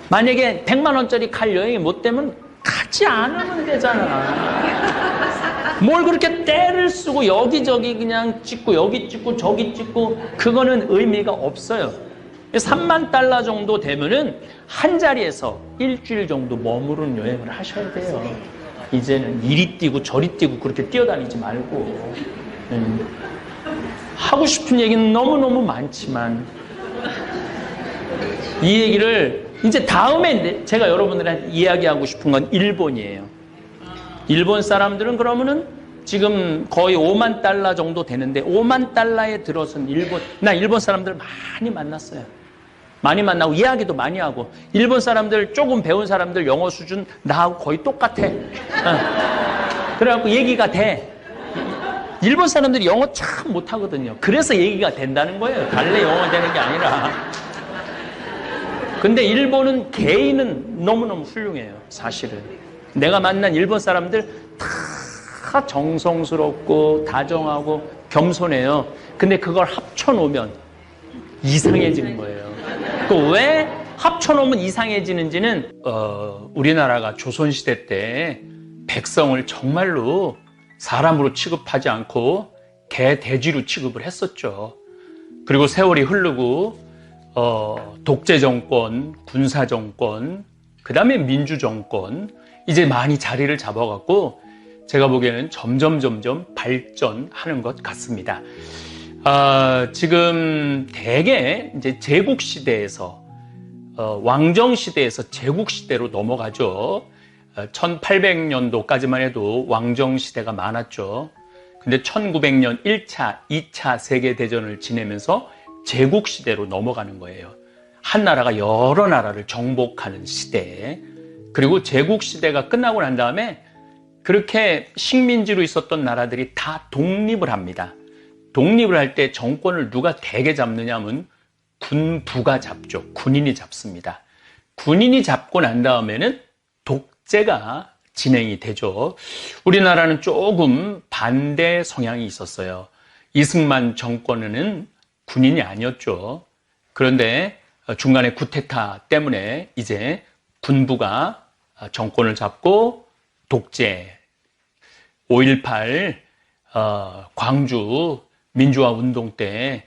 만약에 100만 원짜리 갈 여행이 못 되면 가지 않으면 되잖아. 뭘 그렇게 때를 쓰고 여기저기 그냥 찍고 여기 찍고 저기 찍고, 그거는 의미가 없어요. 3만 달러 정도 되면은 한 자리에서 일주일 정도 머무르는 여행을 하셔야 돼요. 이제는 이리 뛰고 저리 뛰고 그렇게 뛰어다니지 말고. 하고 싶은 얘기는 너무너무 많지만 이 얘기를 이제 다음에 제가 여러분들한테 이야기하고 싶은 건 일본이에요. 일본 사람들은 그러면은 지금 거의 5만 달러 정도 되는데, 5만 달러에 들어선 나 일본 사람들 많이 만났어요. 많이 만나고 이야기도 많이 하고, 일본 사람들 조금 배운 사람들 영어 수준 나하고 거의 똑같아. 그래갖고 얘기가 돼. 일본 사람들이 영어 참 못하거든요. 그래서 얘기가 된다는 거예요. 달래 영어 되는 게 아니라. 근데 일본은 개인은 너무너무 훌륭해요, 사실은. 내가 만난 일본 사람들 다 정성스럽고 다정하고 겸손해요. 근데 그걸 합쳐놓으면 이상해지는 거예요. 그 왜 합쳐놓으면 이상해지는지는 우리나라가 조선시대 때 백성을 정말로 사람으로 취급하지 않고 개, 돼지로 취급을 했었죠. 그리고 세월이 흐르고 독재 정권, 군사 정권, 그 다음에 민주 정권, 이제 많이 자리를 잡아갖고 제가 보기에는 점점 발전하는 것 같습니다. 지금 대개 이제 제국 시대에서 왕정 시대에서 제국 시대로 넘어가죠. 1800년도까지만 해도 왕정 시대가 많았죠. 근데 1900년 1차, 2차 세계대전을 지내면서 제국 시대로 넘어가는 거예요. 한 나라가 여러 나라를 정복하는 시대. 그리고 제국 시대가 끝나고 난 다음에 그렇게 식민지로 있었던 나라들이 다 독립을 합니다. 독립을 할 때 정권을 누가 대개 잡느냐 하면 군부가 잡죠. 군인이 잡습니다. 군인이 잡고 난 다음에는 독재가 진행이 되죠. 우리나라는 조금 반대 성향이 있었어요. 이승만 정권에는 군인이 아니었죠. 그런데 중간에 쿠데타 때문에 이제 군부가 정권을 잡고 독재, 5.18 광주 민주화 운동 때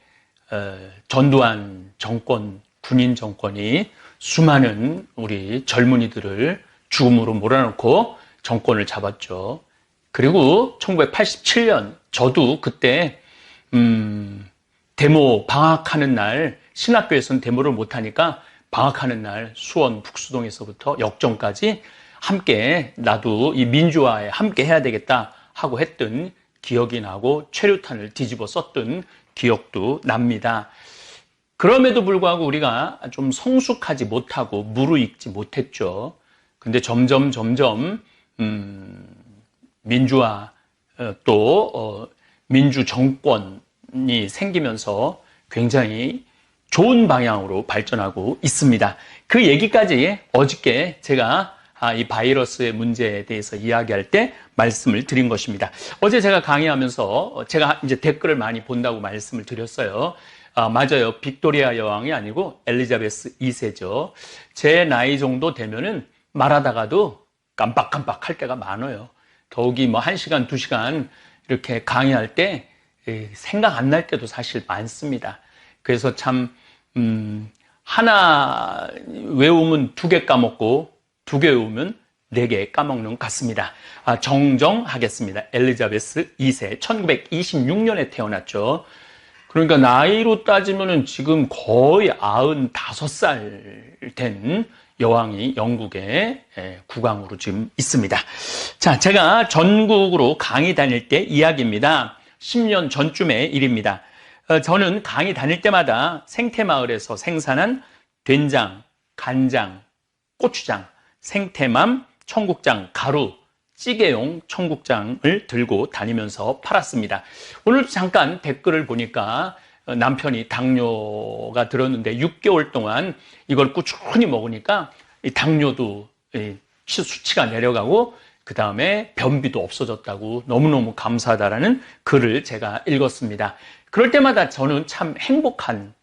전두환 정권, 군인 정권이 수많은 우리 젊은이들을 죽음으로 몰아넣고 정권을 잡았죠. 그리고 1987년 저도 그때 데모 방학하는 날, 신학교에서는 데모를 못하니까 방학하는 날 수원 북수동에서부터 역정까지 함께 나도 이 민주화에 함께 해야 되겠다 하고 했던 기억이 나고 최루탄을 뒤집어 썼던 기억도 납니다. 그럼에도 불구하고 우리가 좀 성숙하지 못하고 무르익지 못했죠. 근데 점점 민주화 또 민주 정권이 생기면서 굉장히 좋은 방향으로 발전하고 있습니다. 그 얘기까지 어저께 제가 이 바이러스의 문제에 대해서 이야기할 때 말씀을 드린 것입니다. 어제 제가 강의하면서 제가 이제 댓글을 많이 본다고 말씀을 드렸어요. 맞아요. 빅토리아 여왕이 아니고 엘리자베스 2세죠. 제 나이 정도 되면은 말하다가도 깜빡깜빡 할 때가 많아요. 더욱이 뭐 1시간, 2시간 이렇게 강의할 때 생각 안 날 때도 사실 많습니다. 그래서 참, 하나 외우면 2개 까먹고 2개 외우면 4개 까먹는 것 같습니다. 정정하겠습니다. 엘리자베스 2세, 1926년에 태어났죠. 그러니까 나이로 따지면은 지금 거의 95살 된 여왕이 영국의 국왕으로 지금 있습니다. 자, 제가 전국으로 강의 다닐 때 이야기입니다. 10년 전쯤의 일입니다. 저는 강의 다닐 때마다 생태마을에서 생산한 된장, 간장, 고추장, 생태맘, 청국장, 가루, 찌개용 청국장을 들고 다니면서 팔았습니다. 오늘 잠깐 댓글을 보니까 남편이 당뇨가 들었는데 6개월 동안 이걸 꾸준히 먹으니까 이 당뇨도 수치가 내려가고 그 다음에 변비도 없어졌다고 너무너무 감사하다라는 글을 제가 읽었습니다. 그럴 때마다 저는 참 행복한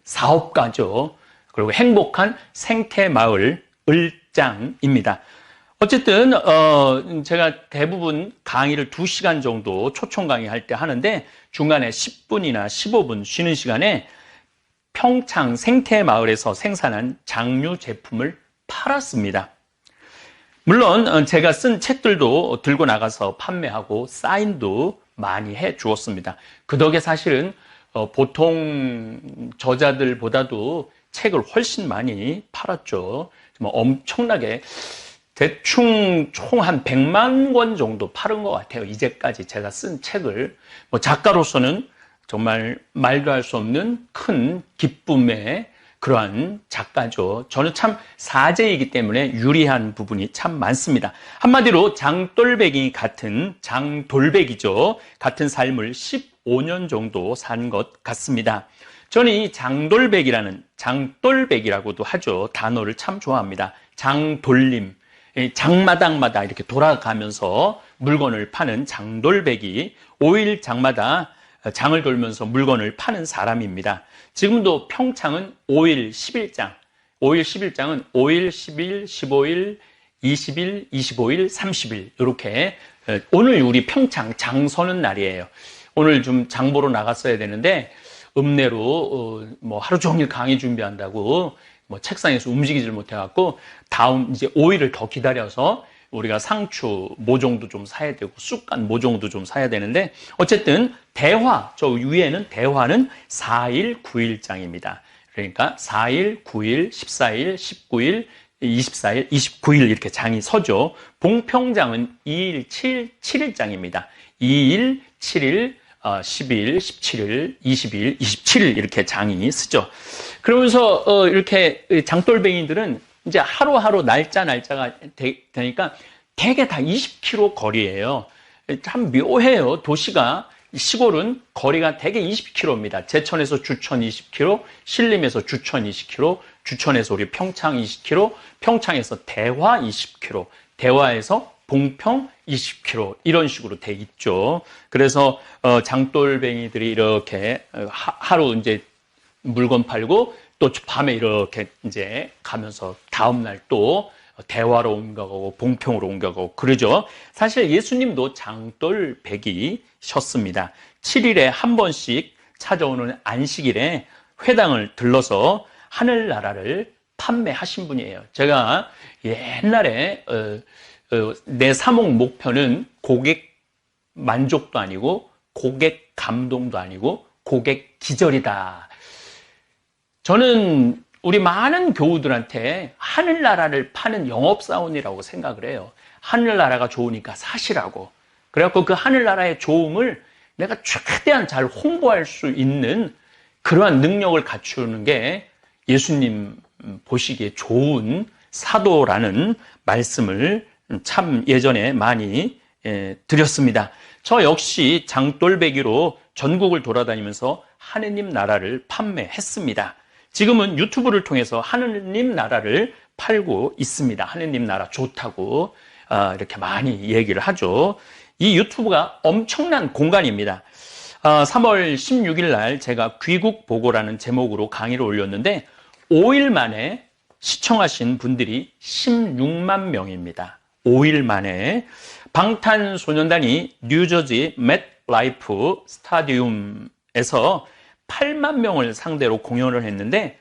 사업가죠. 그리고 행복한 생태마을 을장입니다. 어쨌든 제가 대부분 강의를 2시간 정도 초청 강의할 때 하는데 중간에 10분이나 15분 쉬는 시간에 평창 생태마을에서 생산한 장류 제품을 팔았습니다. 물론 제가 쓴 책들도 들고 나가서 판매하고 사인도 많이 해 주었습니다. 그 덕에 사실은 보통 저자들보다도 책을 훨씬 많이 팔았죠. 엄청나게 대충 총 한 100만 권 정도 팔은 것 같아요. 이제까지 제가 쓴 책을. 작가로서는 정말 말도 할 수 없는 큰 기쁨의 그러한 작가죠. 저는 참 사제이기 때문에 유리한 부분이 참 많습니다. 한마디로 장돌배기 같은 장돌배기죠. 같은 삶을 15년 정도 산 것 같습니다. 저는 이 장돌배기라고도 하죠. 단어를 참 좋아합니다. 장돌림. 장마당마다 이렇게 돌아가면서 물건을 파는 장돌배기, 5일 장마다 장을 돌면서 물건을 파는 사람입니다. 지금도 평창은 5일 10일장, 5일 10일장은 5일, 10일, 15일, 20일, 25일, 30일 이렇게 오늘 우리 평창 장 서는 날이에요. 오늘 좀 장 보러 나갔어야 되는데 읍내로 하루 종일 강의 준비한다고 책상에서 움직이질 못해갖고 다음 이제 5일을 더 기다려서 우리가 상추 모종도 좀 사야 되고 쑥간 모종도 좀 사야 되는데 어쨌든 대화, 저 위에는 대화는 4일 9일장입니다. 그러니까 4일, 9일, 14일, 19일, 24일, 29일 이렇게 장이 서죠. 봉평장은 2일, 7일장입니다. 2일, 7일, 10일, 17일, 20일, 27일 이렇게 장이 쓰죠. 그러면서 이렇게 장돌뱅이들은 이제 하루하루 날짜가 되니까 대개 다 20km 거리예요. 참 묘해요. 도시가 시골은 거리가 대개 20km입니다. 제천에서 주천 20km, 신림에서 주천 20km, 주천에서 우리 평창 20km, 평창에서 대화 20km, 대화에서 봉평 20km 이런 식으로 돼 있죠. 그래서 장돌뱅이들이 이렇게 하루 이제 물건 팔고 또 밤에 이렇게 이제 가면서 다음날 또 대화로 옮겨가고 봉평으로 옮겨가고 그러죠. 사실 예수님도 장돌백이셨습니다. 7일에 한 번씩 찾아오는 안식일에 회당을 들러서 하늘나라를 판매하신 분이에요. 제가 옛날에 내 사목 목표는 고객 만족도 아니고 고객 감동도 아니고 고객 기절이다. 저는 우리 많은 교우들한테 하늘나라를 파는 영업사원이라고 생각을 해요. 하늘나라가 좋으니까 사시라고. 그래갖고 그 하늘나라의 좋음을 내가 최대한 잘 홍보할 수 있는 그러한 능력을 갖추는 게 예수님 보시기에 좋은 사도라는 말씀을 참 예전에 많이 드렸습니다. 저 역시 장돌배기로 전국을 돌아다니면서 하느님 나라를 판매했습니다. 지금은 유튜브를 통해서 하느님 나라를 팔고 있습니다. 하느님 나라 좋다고 이렇게 많이 얘기를 하죠. 이 유튜브가 엄청난 공간입니다. 3월 16일 날 제가 귀국보고라는 제목으로 강의를 올렸는데 5일 만에 시청하신 분들이 16만 명입니다. 5일 만에 방탄소년단이 뉴저지 맷라이프 스타디움에서 8만 명을 상대로 공연을 했는데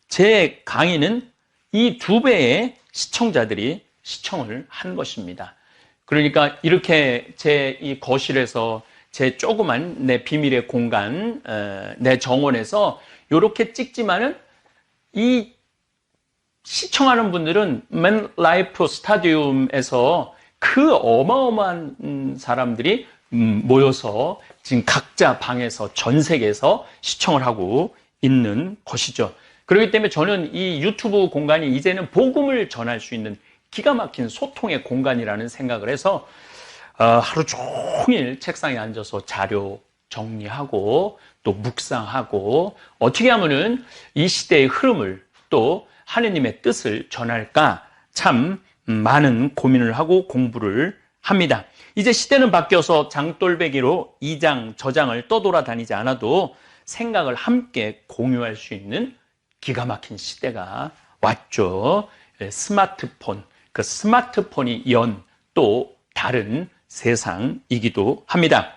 제 강의는 이 2배의 시청자들이 시청을 한 것입니다. 그러니까 이렇게 제 이 거실에서 제 조그만 내 비밀의 공간, 내 정원에서 이렇게 찍지만은 이 시청하는 분들은 맨라이프 스타디움에서 그 어마어마한 사람들이 모여서 지금 각자 방에서 전 세계에서 시청을 하고 있는 것이죠. 그렇기 때문에 저는 이 유튜브 공간이 이제는 복음을 전할 수 있는 기가 막힌 소통의 공간이라는 생각을 해서 하루 종일 책상에 앉아서 자료 정리하고 또 묵상하고 어떻게 하면은 이 시대의 흐름을 또 하느님의 뜻을 전할까 참 많은 고민을 하고 공부를 합니다. 이제 시대는 바뀌어서 장돌배기로 이 장 저 장을 떠돌아다니지 않아도 생각을 함께 공유할 수 있는 기가 막힌 시대가 왔죠. 스마트폰, 그 스마트폰이 연 또 다른 세상이기도 합니다.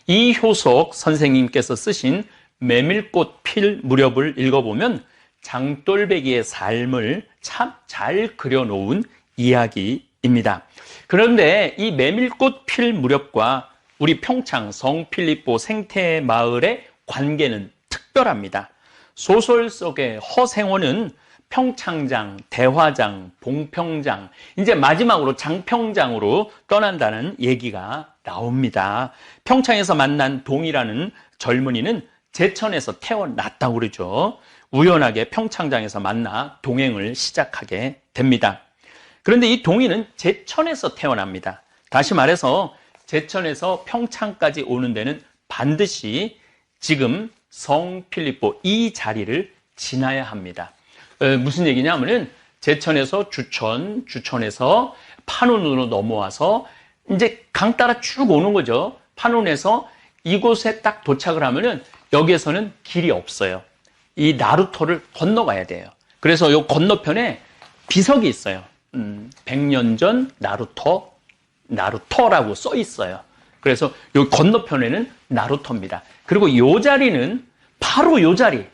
이효석 선생님께서 쓰신 메밀꽃 필 무렵을 읽어보면 장돌배기의 삶을 참 잘 그려놓은 이야기입니다. 그런데 이 메밀꽃 필 무렵과 우리 평창 성필리포 생태마을의 관계는 특별합니다. 소설 속의 허생원은 평창장, 대화장, 봉평장, 이제 마지막으로 장평장으로 떠난다는 얘기가 나옵니다. 평창에서 만난 동이라는 젊은이는 제천에서 태어났다고 그러죠. 우연하게 평창장에서 만나 동행을 시작하게 됩니다. 그런데 이 동이는 제천에서 태어납니다. 다시 말해서 제천에서 평창까지 오는 데는 반드시 지금 성필리포 이 자리를 지나야 합니다. 무슨 얘기냐면은 제천에서 주천, 주천에서 판운으로 넘어와서 이제 강 따라 쭉 오는 거죠. 판운에서 이곳에 딱 도착을 하면은 여기에서는 길이 없어요. 이 나루터를 건너가야 돼요. 그래서 요 건너편에 비석이 있어요. 100년 전 나루터라고 써 있어요. 그래서 요 건너편에는 나루터입니다. 그리고 요 자리는 바로 요 자리예요.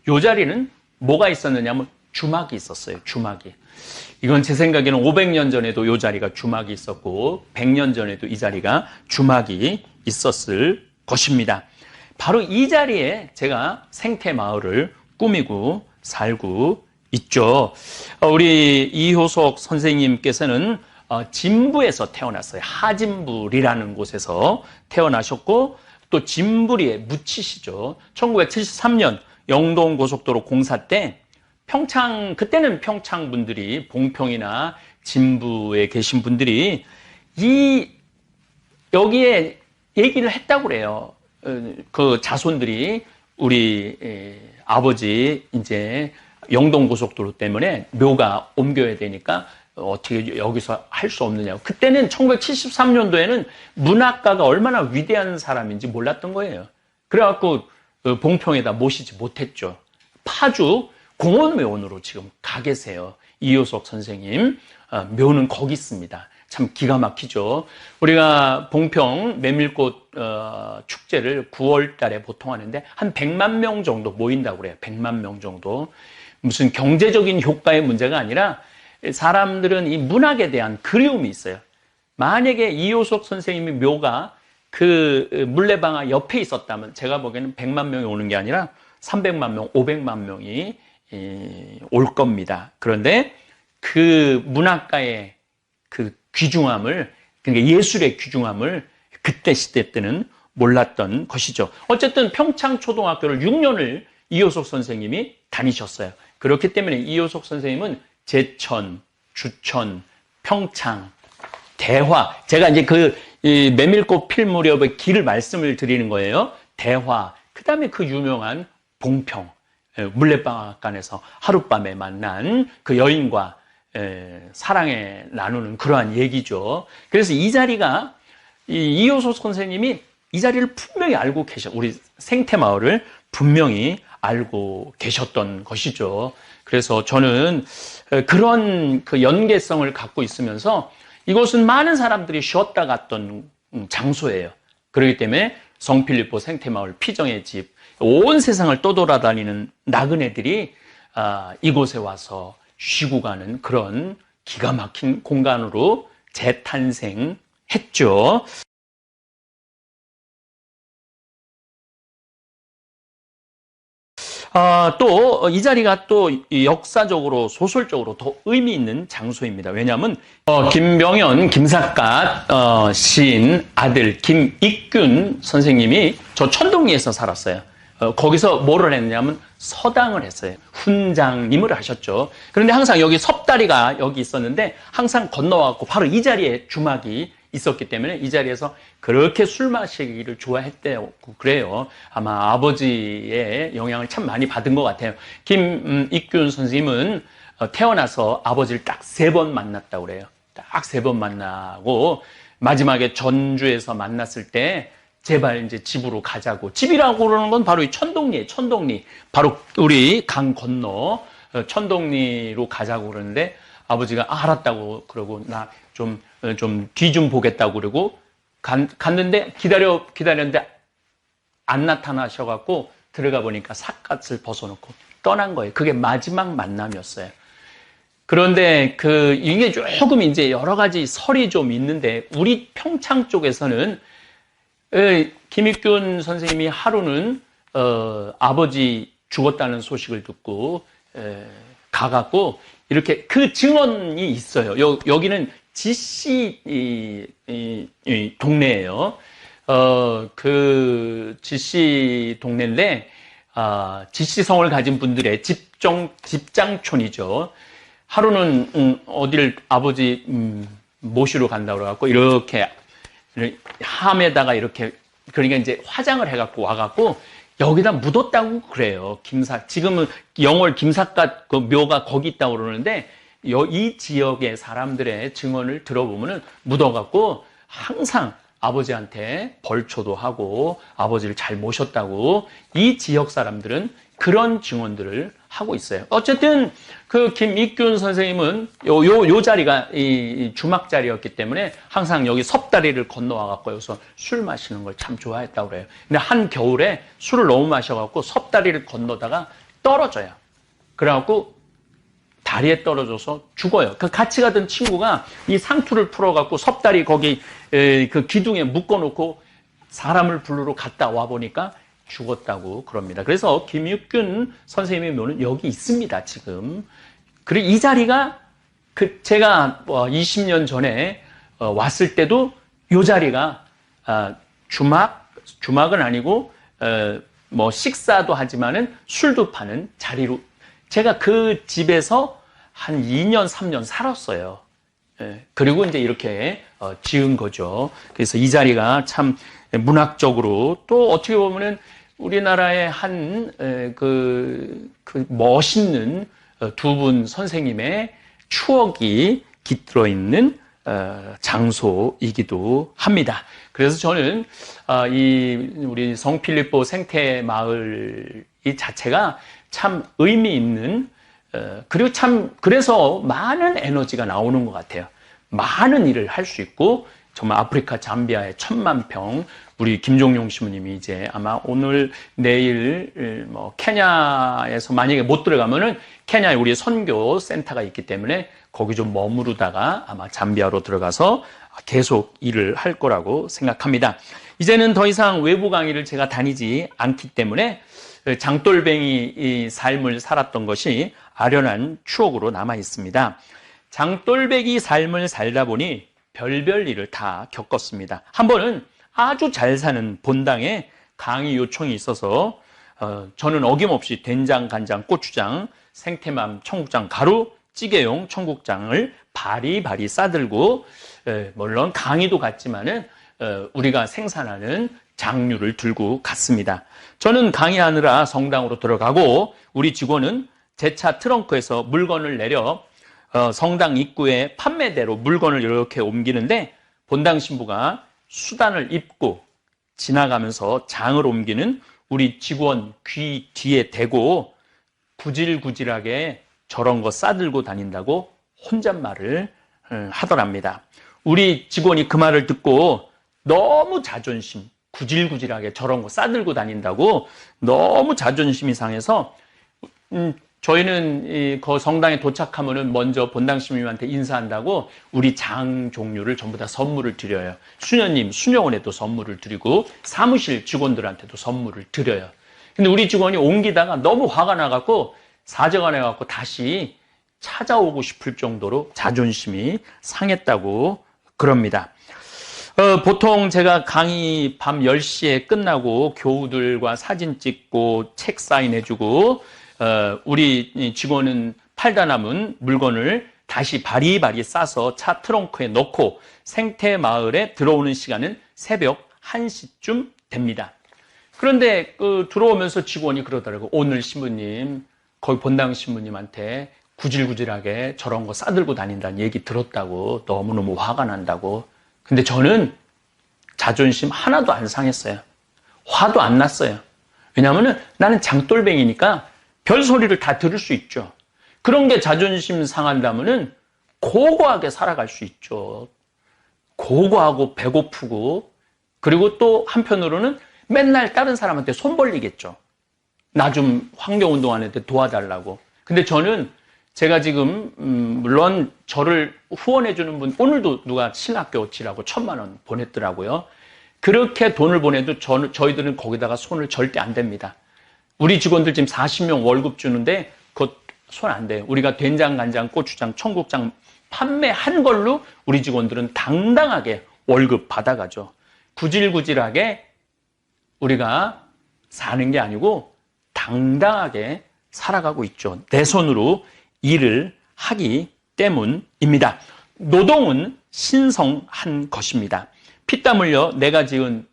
요 자리는 뭐가 있었느냐면 주막이 있었어요. 주막이. 이건 제 생각에는 500년 전에도 요 자리가 주막이 있었고 100년 전에도 이 자리가 주막이 있었을 것입니다. 바로 이 자리에 제가 생태마을을 꾸미고 살고 있죠. 우리 이효석 선생님께서는 진부에서 태어났어요. 하진불이라는 곳에서 태어나셨고 또 진부리에 묻히시죠. 1973년 영동고속도로 공사 때 평창, 그때는 평창 분들이 봉평이나 진부에 계신 분들이 여기에 얘기를 했다고 그래요. 그 자손들이 우리 아버지 이제 영동고속도로 때문에 묘가 옮겨야 되니까 어떻게 여기서 할 수 없느냐고. 그때는 1973년도에는 문학가가 얼마나 위대한 사람인지 몰랐던 거예요. 그래갖고 봉평에다 모시지 못했죠. 파주 공원묘원으로 지금 가 계세요. 이효석 선생님 묘는 거기 있습니다. 참 기가 막히죠. 우리가 봉평 메밀꽃 축제를 9월 달에 보통 하는데 한 100만 명 정도 모인다고 그래요. 100만 명 정도. 무슨 경제적인 효과의 문제가 아니라 사람들은 이 문학에 대한 그리움이 있어요. 만약에 이효석 선생님의 묘가 그 물레방아 옆에 있었다면 제가 보기에는 100만 명이 오는 게 아니라 300만 명, 500만 명이 올 겁니다. 그런데 그 문학가의 그 귀중함을 그러니까 예술의 귀중함을 그때 시대 때는 몰랐던 것이죠. 어쨌든 평창초등학교를 6년을 이효석 선생님이 다니셨어요. 그렇기 때문에 이효석 선생님은 제천, 주천, 평창, 대화, 제가 이제 이 메밀꽃 필 무렵의 길을 말씀을 드리는 거예요. 대화, 그 다음에 그 유명한 봉평, 물레방앗간에서 하룻밤에 만난 그 여인과 사랑에 나누는 그러한 얘기죠. 그래서 이 자리가 이효석 선생님이 이 자리를 분명히 알고 우리 생태마을을 분명히 알고 계셨던 것이죠. 그래서 저는 그런 그 연계성을 갖고 있으면서 이곳은 많은 사람들이 쉬었다 갔던 장소예요. 그렇기 때문에 성필리포 생태마을 피정의 집, 온 세상을 떠돌아다니는 나그네들이 이곳에 와서 쉬고 가는 그런 기가 막힌 공간으로 재탄생했죠. 또 이 자리가 또 역사적으로 소설적으로 더 의미 있는 장소입니다. 왜냐하면 김병현, 김삿갓 시인 아들 김익균 선생님이 저 천동리에서 살았어요. 거기서 뭐를 했냐면 서당을 했어요. 훈장님을 하셨죠. 그런데 항상 여기 섭다리가 여기 있었는데 항상 건너와갖고 바로 이 자리에 주막이 있었기 때문에 이 자리에서 그렇게 술 마시기를 좋아했대요. 그래요. 아마 아버지의 영향을 참 많이 받은 것 같아요. 김익균 선생님은 태어나서 아버지를 딱 3번 만났다고 그래요. 딱 3번 만나고 마지막에 전주에서 만났을 때 제발 이제 집으로 가자고. 집이라고 그러는 건 바로 이 천동리예요. 천동리. 바로 우리 강 건너 천동리로 가자고 그러는데 아버지가 알았다고 그러고 나 좀 뒤 좀 보겠다고 그러고 갔는데 기다렸는데 안 나타나셔갖고 들어가 보니까 삿갓을 벗어놓고 떠난 거예요. 그게 마지막 만남이었어요. 그런데 이게 조금 이제 여러 가지 설이 좀 있는데 우리 평창 쪽에서는 김익균 선생님이 하루는 아버지 죽었다는 소식을 듣고 가갖고 이렇게 그 증언이 있어요. 여기는 지씨 동네예요. 그 지씨 동네인데 지씨성을 가진 분들의 집장촌이죠. 하루는 어디를 아버지 모시러 간다고 그래갖고 이렇게 함에다가 이렇게 그러니까 이제 화장을 해갖고 와갖고 여기다 묻었다고 그래요. 지금은 영월 김삿갓 그 묘가 거기 있다고 그러는데 이 지역의 사람들의 증언을 들어보면은 묻어갖고 항상 아버지한테 벌초도 하고 아버지를 잘 모셨다고 이 지역 사람들은 그런 증언들을 하고 있어요. 어쨌든 그 김익균 선생님은 요 자리가 이 주막 자리였기 때문에 항상 여기 섭다리를 건너와갖고 여기서 술 마시는 걸 참 좋아했다고 그래요. 근데 한 겨울에 술을 너무 마셔갖고 섭다리를 건너다가 떨어져요. 그래갖고 다리에 떨어져서 죽어요. 그 같이 가던 친구가 이 상투를 풀어갖고 섭다리 거기 그 기둥에 묶어놓고 사람을 부르러 갔다 와 보니까 죽었다고 그럽니다. 그래서 김익균 선생님의 묘는 여기 있습니다, 지금. 그리고 이 자리가 제가 20년 전에 왔을 때도 이 자리가 주막은 아니고 뭐 식사도 하지만은 술도 파는 자리로 제가 그 집에서 한 2년, 3년 살았어요. 그리고 이제 이렇게 지은 거죠. 그래서 이 자리가 참 문학적으로 또 어떻게 보면은 우리나라의 그 멋있는 두 분 선생님의 추억이 깃들어 있는 장소이기도 합니다. 그래서 저는 우리 성필리포 생태마을 이 자체가 참 의미 있는 그리고 그래서 많은 에너지가 나오는 것 같아요. 많은 일을 할 수 있고 정말 아프리카 잠비아의 10,000평 우리 김종용 신부님이 이제 아마 오늘 내일 뭐 케냐에서 만약에 못 들어가면은 케냐에 우리 선교 센터가 있기 때문에 거기 좀 머무르다가 아마 잠비아로 들어가서 계속 일을 할 거라고 생각합니다. 이제는 더 이상 외부 강의를 제가 다니지 않기 때문에 장돌뱅이 삶을 살았던 것이 아련한 추억으로 남아 있습니다. 장돌뱅이 삶을 살다 보니 별별 일을 다 겪었습니다. 한 번은 아주 잘 사는 본당에 강의 요청이 있어서 저는 어김없이 된장, 간장, 고추장, 생태맘, 청국장, 가루, 찌개용 청국장을 바리바리 싸들고 물론 강의도 갔지만은 우리가 생산하는 장류를 들고 갔습니다. 저는 강의하느라 성당으로 들어가고 우리 직원은 제 차 트렁크에서 물건을 내려 성당 입구에 판매대로 물건을 이렇게 옮기는데 본당 신부가 수단을 입고 지나가면서 장을 옮기는 우리 직원 귀 뒤에 대고 구질구질하게 저런 거 싸들고 다닌다고 혼잣말을 하더랍니다. 우리 직원이 그 말을 듣고 너무 자존심, 구질구질하게 저런 거 싸들고 다닌다고 너무 자존심이 상해서 저희는 그 성당에 도착하면은 먼저 본당 신부님한테 인사한다고 우리 장 종류를 전부 다 선물을 드려요. 수녀님, 수녀원에도 선물을 드리고 사무실 직원들한테도 선물을 드려요. 근데 우리 직원이 옮기다가 너무 화가 나갖고 사제가 나갖고 다시 찾아오고 싶을 정도로 자존심이 상했다고 그럽니다. 보통 제가 강의 밤 10시에 끝나고 교우들과 사진 찍고 책 사인해주고 우리 직원은 팔다 남은 물건을 다시 바리바리 싸서 차 트렁크에 넣고 생태마을에 들어오는 시간은 새벽 1시쯤 됩니다. 그런데 들어오면서 직원이 그러더라고요. 오늘 신부님, 거기 본당 신부님한테 구질구질하게 저런 거 싸들고 다닌다는 얘기 들었다고 너무너무 화가 난다고. 근데 저는 자존심 하나도 안 상했어요. 화도 안 났어요. 왜냐하면 나는 장돌뱅이니까 별소리를 다 들을 수 있죠. 그런 게 자존심 상한다면은 고고하게 살아갈 수 있죠. 고고하고 배고프고 그리고 또 한편으로는 맨날 다른 사람한테 손 벌리겠죠. 나 좀 환경운동하는데 도와달라고. 근데 저는 제가 지금 물론 저를 후원해주는 분 오늘도 누가 신학교 지라고 1,000,000원 보냈더라고요. 그렇게 돈을 보내도 저희들은 거기다가 손을 절대 안 댑니다. 우리 직원들 지금 40명 월급 주는데 그것 손 안 돼요. 우리가 된장, 간장, 고추장, 청국장 판매한 걸로 우리 직원들은 당당하게 월급 받아가죠. 구질구질하게 우리가 사는 게 아니고 당당하게 살아가고 있죠. 내 손으로 일을 하기 때문입니다. 노동은 신성한 것입니다. 피땀 흘려 내가 지은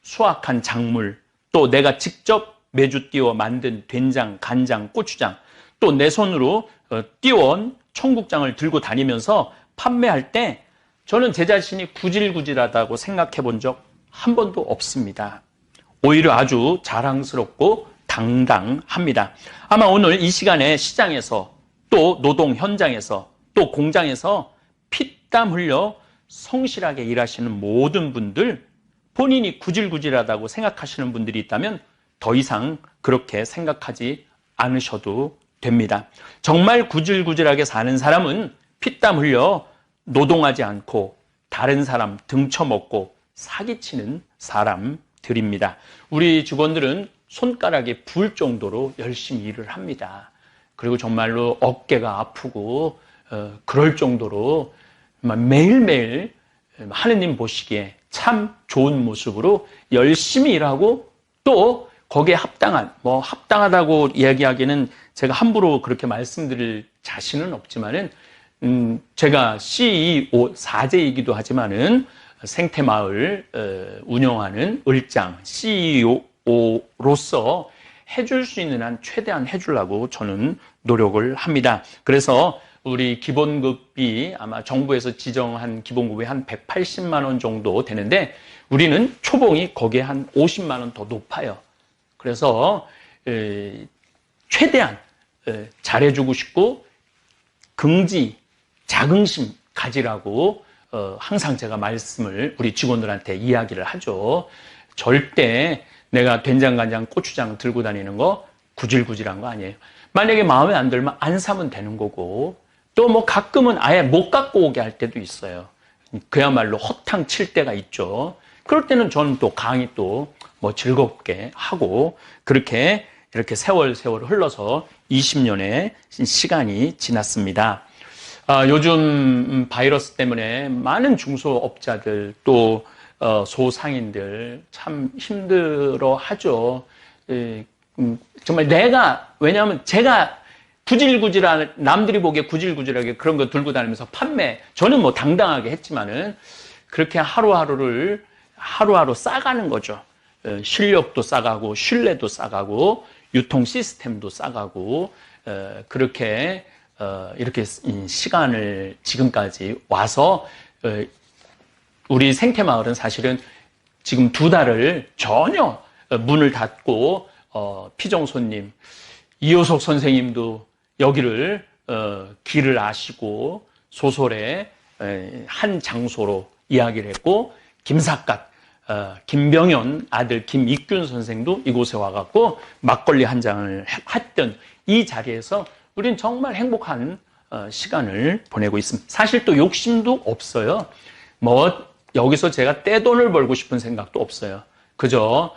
수확한 작물, 또 내가 직접 매주 띄워 만든 된장, 간장, 고추장, 또 내 손으로 띄워온 청국장을 들고 다니면서 판매할 때 저는 제 자신이 구질구질하다고 생각해 본 적 한 번도 없습니다. 오히려 아주 자랑스럽고 당당합니다. 아마 오늘 이 시간에 시장에서 또 노동 현장에서 또 공장에서 피땀 흘려 성실하게 일하시는 모든 분들 본인이 구질구질하다고 생각하시는 분들이 있다면 더 이상 그렇게 생각하지 않으셔도 됩니다. 정말 구질구질하게 사는 사람은 피땀 흘려 노동하지 않고 다른 사람 등쳐먹고 사기치는 사람들입니다. 우리 직원들은 손가락에 부을 정도로 열심히 일을 합니다. 그리고 정말로 어깨가 아프고 그럴 정도로 매일매일 하느님 보시기에 참 좋은 모습으로 열심히 일하고 또 거기에 합당하다고 이야기하기에는 제가 함부로 그렇게 말씀드릴 자신은 없지만은 제가 CEO 사제이기도 하지만은 생태마을 운영하는 을장 CEO로서 해줄 수 있는 한 최대한 해주려고 저는 노력을 합니다. 그래서 우리 기본급이 아마 정부에서 지정한 기본급이 한 180만 원 정도 되는데 우리는 초봉이 거기에 한 50만 원 더 높아요. 그래서 최대한 잘해주고 싶고 긍지, 자긍심 가지라고 항상 제가 말씀을 우리 직원들한테 이야기를 하죠. 절대 내가 된장, 간장, 고추장 들고 다니는 거 구질구질한 거 아니에요. 만약에 마음에 안 들면 안 사면 되는 거고 또 뭐 가끔은 아예 못 갖고 오게 할 때도 있어요. 그야말로 허탕 칠 때가 있죠. 그럴 때는 저는 또 강의 또 뭐 즐겁게 하고 그렇게 이렇게 세월 흘러서 20년의 시간이 지났습니다. 요즘 바이러스 때문에 많은 중소업자들 또 소상인들 참 힘들어 하죠. 정말 왜냐하면 제가 남들이 보기에 구질구질하게 그런 거 들고 다니면서 저는 뭐 당당하게 했지만은 그렇게 하루하루 싸가는 거죠. 실력도 싸가고, 신뢰도 싸가고, 유통 시스템도 싸가고, 그렇게, 이렇게 시간을 지금까지 와서, 우리 생태마을은 사실은 지금 2달을 전혀 문을 닫고, 피정 손님, 이효석 선생님도 여기를, 길을 아시고, 소설의 한 장소로 이야기를 했고, 김삿갓, 김병현 아들 김익균 선생도 이곳에 와갖고 막걸리 한 잔을 했던 이 자리에서 우리는 정말 행복한 시간을 보내고 있습니다. 사실 또 욕심도 없어요. 여기서 제가 떼돈을 벌고 싶은 생각도 없어요. 그저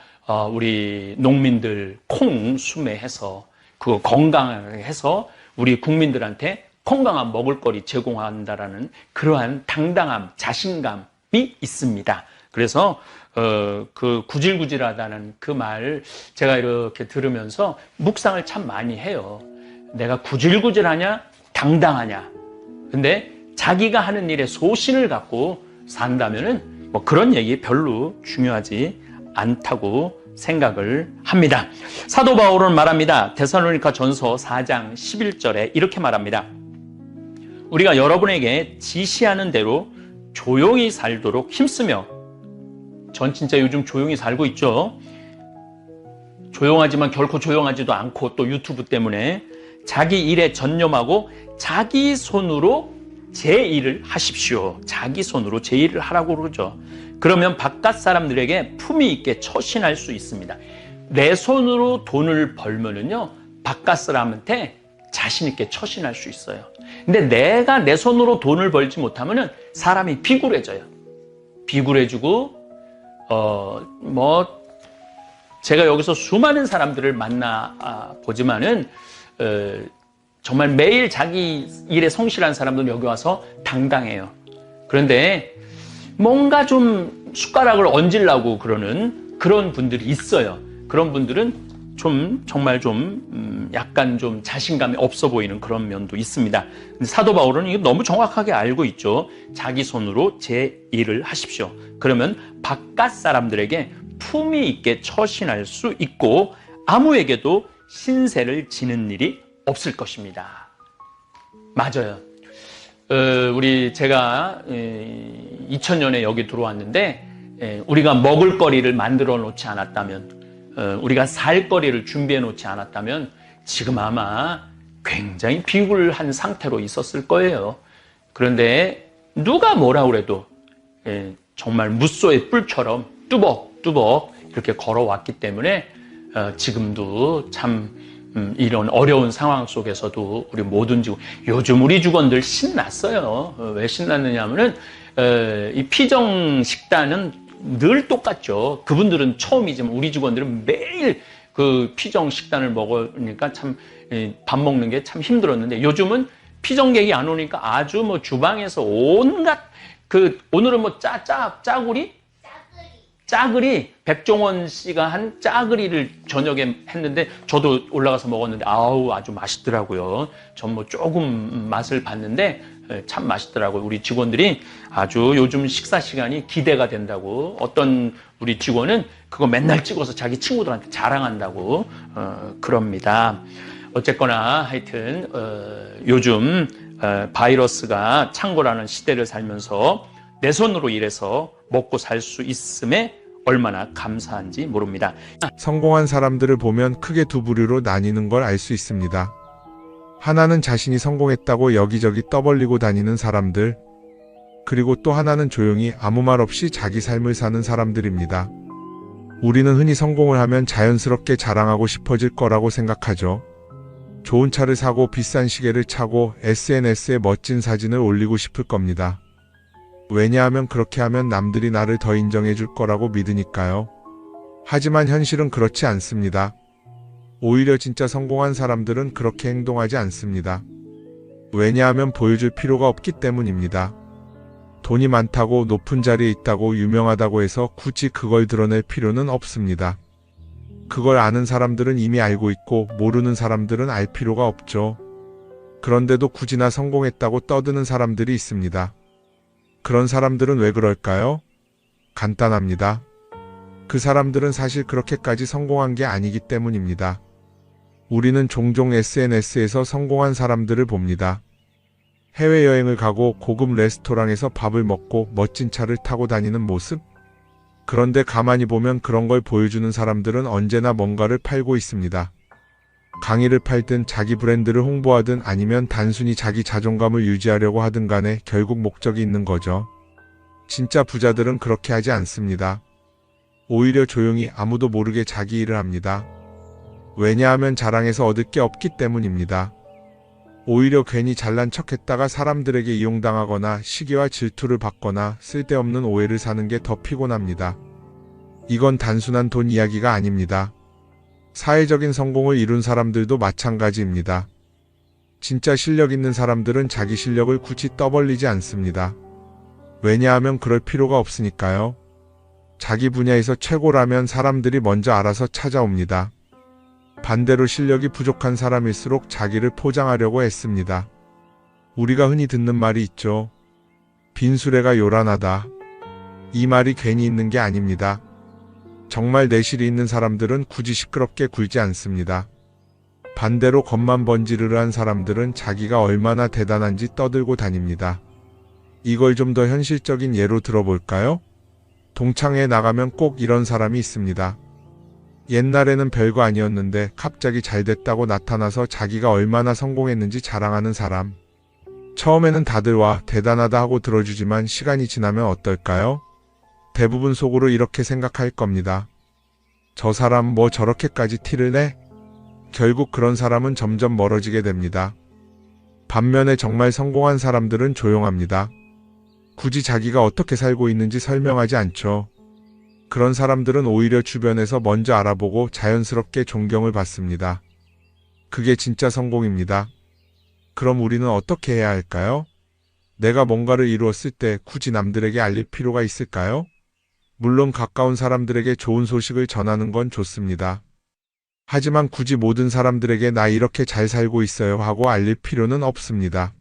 우리 농민들 콩 수매해서 그거 건강하게 해서 우리 국민들한테 건강한 먹을거리 제공한다라는 그러한 당당함, 자신감이 있습니다. 그래서 그 구질구질하다는 그 말 제가 이렇게 들으면서 묵상을 참 많이 해요. 내가 구질구질하냐, 당당하냐. 근데 자기가 하는 일에 소신을 갖고 산다면은 뭐 그런 얘기 별로 중요하지 않다고 생각을 합니다. 사도 바울은 말합니다. 데살로니가 전서 4장 11절에 이렇게 말합니다. 우리가 여러분에게 지시하는 대로 조용히 살도록 힘쓰며, 전 진짜 요즘 조용히 살고 있죠. 조용하지만 결코 조용하지도 않고 또 유튜브 때문에 자기 일에 전념하고 자기 손으로 제 일을 하십시오. 자기 손으로 제 일을 하라고 그러죠. 그러면 바깥 사람들에게 품위 있게 처신할 수 있습니다. 내 손으로 돈을 벌면은요, 바깥 사람한테 자신 있게 처신할 수 있어요. 근데 내가 내 손으로 돈을 벌지 못하면은 사람이 비굴해져요. 비굴해지고 제가 여기서 수많은 사람들을 만나 보지만은 정말 매일 자기 일에 성실한 사람들은 여기 와서 당당해요. 그런데 뭔가 좀 숟가락을 얹으려고 그러는 그런 분들이 있어요. 그런 분들은 정말 약간 좀 자신감이 없어 보이는 그런 면도 있습니다. 근데 사도 바울은 이거 너무 정확하게 알고 있죠. 자기 손으로 제 일을 하십시오. 그러면 바깥 사람들에게 품위 있게 처신할 수 있고 아무에게도 신세를 지는 일이 없을 것입니다. 맞아요. 제가 2000년에 여기 들어왔는데 우리가 먹을 거리를 만들어 놓지 않았다면, 우리가 살 거리를 준비해 놓지 않았다면 지금 아마 굉장히 비굴한 상태로 있었을 거예요. 그런데 누가 뭐라 그래도 정말 무소의 뿔처럼 뚜벅뚜벅 이렇게 걸어왔기 때문에 지금도 참 이런 어려운 상황 속에서도 우리 모든 요즘 우리 직원들 신났어요. 왜 신났느냐 하면은 이 피정 식단은 늘 똑같죠. 그분들은 처음이지만 우리 직원들은 매일 그 피정 식단을 먹으니까 참 밥 먹는 게 참 힘들었는데 요즘은 피정객이 안 오니까 아주 뭐 주방에서 온갖 오늘은 뭐 짜글이 백종원 씨가 한 짜글이를 저녁에 했는데 저도 올라가서 먹었는데 아주 맛있더라고요. 전 뭐 조금 맛을 봤는데 참 맛있더라고요. 우리 직원들이 아주 요즘 식사 시간이 기대가 된다고, 어떤 우리 직원은 그거 맨날 찍어서 자기 친구들한테 자랑한다고 그럽니다. 어쨌거나 하여튼 요즘 바이러스가 창궐하는 시대를 살면서 내 손으로 일해서 먹고 살 수 있음에 얼마나 감사한지 모릅니다. 성공한 사람들을 보면 크게 두 부류로 나뉘는 걸 알 수 있습니다. 하나는 자신이 성공했다고 여기저기 떠벌리고 다니는 사람들, 그리고 또 하나는 조용히 아무 말 없이 자기 삶을 사는 사람들입니다. 우리는 흔히 성공을 하면 자연스럽게 자랑하고 싶어질 거라고 생각하죠. 좋은 차를 사고 비싼 시계를 차고 SNS에 멋진 사진을 올리고 싶을 겁니다. 왜냐하면 그렇게 하면 남들이 나를 더 인정해 줄 거라고 믿으니까요. 하지만 현실은 그렇지 않습니다. 오히려 진짜 성공한 사람들은 그렇게 행동하지 않습니다. 왜냐하면 보여줄 필요가 없기 때문입니다. 돈이 많다고 높은 자리에 있다고 유명하다고 해서 굳이 그걸 드러낼 필요는 없습니다. 그걸 아는 사람들은 이미 알고 있고 모르는 사람들은 알 필요가 없죠. 그런데도 굳이나 성공했다고 떠드는 사람들이 있습니다. 그런 사람들은 왜 그럴까요? 간단합니다. 그 사람들은 사실 그렇게까지 성공한 게 아니기 때문입니다. 우리는 종종 SNS에서 성공한 사람들을 봅니다. 해외여행을 가고 고급 레스토랑에서 밥을 먹고 멋진 차를 타고 다니는 모습? 그런데 가만히 보면 그런 걸 보여주는 사람들은 언제나 뭔가를 팔고 있습니다. 강의를 팔든 자기 브랜드를 홍보하든 아니면 단순히 자기 자존감을 유지하려고 하든 간에 결국 목적이 있는 거죠. 진짜 부자들은 그렇게 하지 않습니다. 오히려 조용히 아무도 모르게 자기 일을 합니다. 왜냐하면 자랑해서 얻을 게 없기 때문입니다. 오히려 괜히 잘난 척했다가 사람들에게 이용당하거나 시기와 질투를 받거나 쓸데없는 오해를 사는 게 더 피곤합니다. 이건 단순한 돈 이야기가 아닙니다. 사회적인 성공을 이룬 사람들도 마찬가지입니다. 진짜 실력 있는 사람들은 자기 실력을 굳이 떠벌리지 않습니다. 왜냐하면 그럴 필요가 없으니까요. 자기 분야에서 최고라면 사람들이 먼저 알아서 찾아옵니다. 반대로 실력이 부족한 사람일수록 자기를 포장하려고 애씁니다. 우리가 흔히 듣는 말이 있죠. 빈수레가 요란하다. 이 말이 괜히 있는 게 아닙니다. 정말 내실이 있는 사람들은 굳이 시끄럽게 굴지 않습니다. 반대로 겉만 번지르르한 사람들은 자기가 얼마나 대단한지 떠들고 다닙니다. 이걸 좀 더 현실적인 예로 들어볼까요? 동창회에 나가면 꼭 이런 사람이 있습니다. 옛날에는 별거 아니었는데 갑자기 잘 됐다고 나타나서 자기가 얼마나 성공했는지 자랑하는 사람. 처음에는 다들 와 대단하다 하고 들어주지만 시간이 지나면 어떨까요? 대부분 속으로 이렇게 생각할 겁니다. 저 사람 뭐 저렇게까지 티를 내? 결국 그런 사람은 점점 멀어지게 됩니다. 반면에 정말 성공한 사람들은 조용합니다. 굳이 자기가 어떻게 살고 있는지 설명하지 않죠. 그런 사람들은 오히려 주변에서 먼저 알아보고 자연스럽게 존경을 받습니다. 그게 진짜 성공입니다. 그럼 우리는 어떻게 해야 할까요? 내가 뭔가를 이루었을 때 굳이 남들에게 알릴 필요가 있을까요? 물론 가까운 사람들에게 좋은 소식을 전하는 건 좋습니다. 하지만 굳이 모든 사람들에게 나 이렇게 잘 살고 있어요 하고 알릴 필요는 없습니다.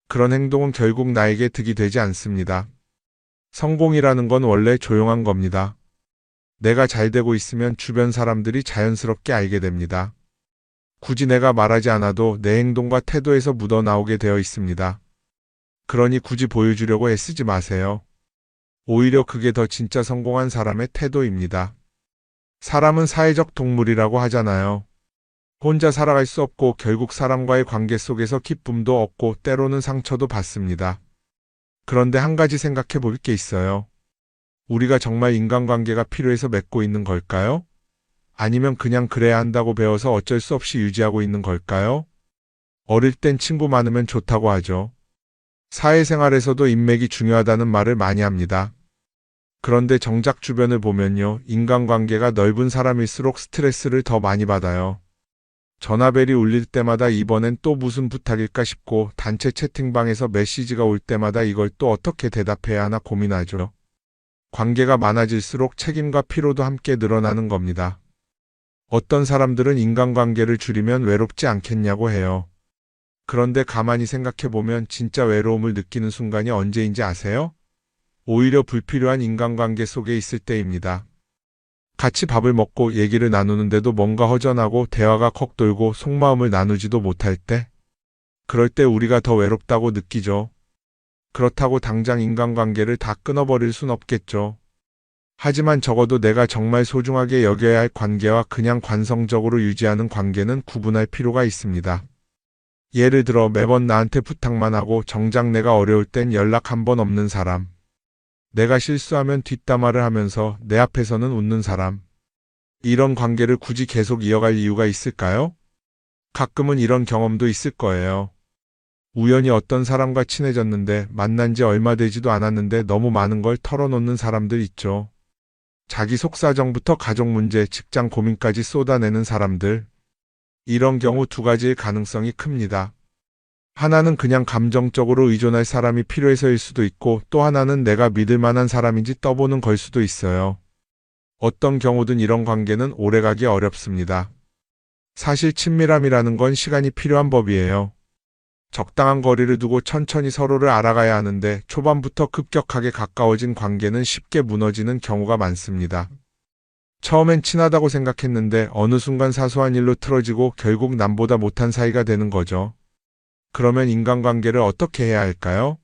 그런 행동은 결국 나에게 득이 되지 않습니다. 성공이라는 건 원래 조용한 겁니다. 내가 잘 되고 있으면 주변 사람들이 자연스럽게 알게 됩니다. 굳이 내가 말하지 않아도 내 행동과 태도에서 묻어나오게 되어 있습니다. 그러니 굳이 보여주려고 애쓰지 마세요. 오히려 그게 더 진짜 성공한 사람의 태도입니다. 사람은 사회적 동물이라고 하잖아요. 혼자 살아갈 수 없고 결국 사람과의 관계 속에서 기쁨도 얻고 때로는 상처도 받습니다. 그런데 한 가지 생각해 볼 게 있어요. 우리가 정말 인간관계가 필요해서 맺고 있는 걸까요? 아니면 그냥 그래야 한다고 배워서 어쩔 수 없이 유지하고 있는 걸까요? 어릴 땐 친구 많으면 좋다고 하죠. 사회생활에서도 인맥이 중요하다는 말을 많이 합니다. 그런데 정작 주변을 보면요. 인간관계가 넓은 사람일수록 스트레스를 더 많이 받아요. 전화벨이 울릴 때마다 이번엔 또 무슨 부탁일까 싶고 단체 채팅방에서 메시지가 올 때마다 이걸 또 어떻게 대답해야 하나 고민하죠. 관계가 많아질수록 책임과 피로도 함께 늘어나는 겁니다. 어떤 사람들은 인간관계를 줄이면 외롭지 않겠냐고 해요. 그런데 가만히 생각해보면 진짜 외로움을 느끼는 순간이 언제인지 아세요? 오히려 불필요한 인간관계 속에 있을 때입니다. 같이 밥을 먹고 얘기를 나누는데도 뭔가 허전하고 대화가 컥 돌고 속마음을 나누지도 못할 때? 그럴 때 우리가 더 외롭다고 느끼죠. 그렇다고 당장 인간관계를 다 끊어버릴 순 없겠죠. 하지만 적어도 내가 정말 소중하게 여겨야 할 관계와 그냥 관성적으로 유지하는 관계는 구분할 필요가 있습니다. 예를 들어 매번 나한테 부탁만 하고 정작 내가 어려울 땐 연락 한 번 없는 사람. 내가 실수하면 뒷담화를 하면서 내 앞에서는 웃는 사람. 이런 관계를 굳이 계속 이어갈 이유가 있을까요? 가끔은 이런 경험도 있을 거예요. 우연히 어떤 사람과 친해졌는데 만난 지 얼마 되지도 않았는데 너무 많은 걸 털어놓는 사람들 있죠. 자기 속사정부터 가족 문제, 직장 고민까지 쏟아내는 사람들. 이런 경우 두 가지의 가능성이 큽니다. 하나는 그냥 감정적으로 의존할 사람이 필요해서일 수도 있고 또 하나는 내가 믿을 만한 사람인지 떠보는 걸 수도 있어요. 어떤 경우든 이런 관계는 오래가기 어렵습니다. 사실 친밀함이라는 건 시간이 필요한 법이에요. 적당한 거리를 두고 천천히 서로를 알아가야 하는데 초반부터 급격하게 가까워진 관계는 쉽게 무너지는 경우가 많습니다. 처음엔 친하다고 생각했는데 어느 순간 사소한 일로 틀어지고 결국 남보다 못한 사이가 되는 거죠. 그러면 인간관계를 어떻게 해야 할까요?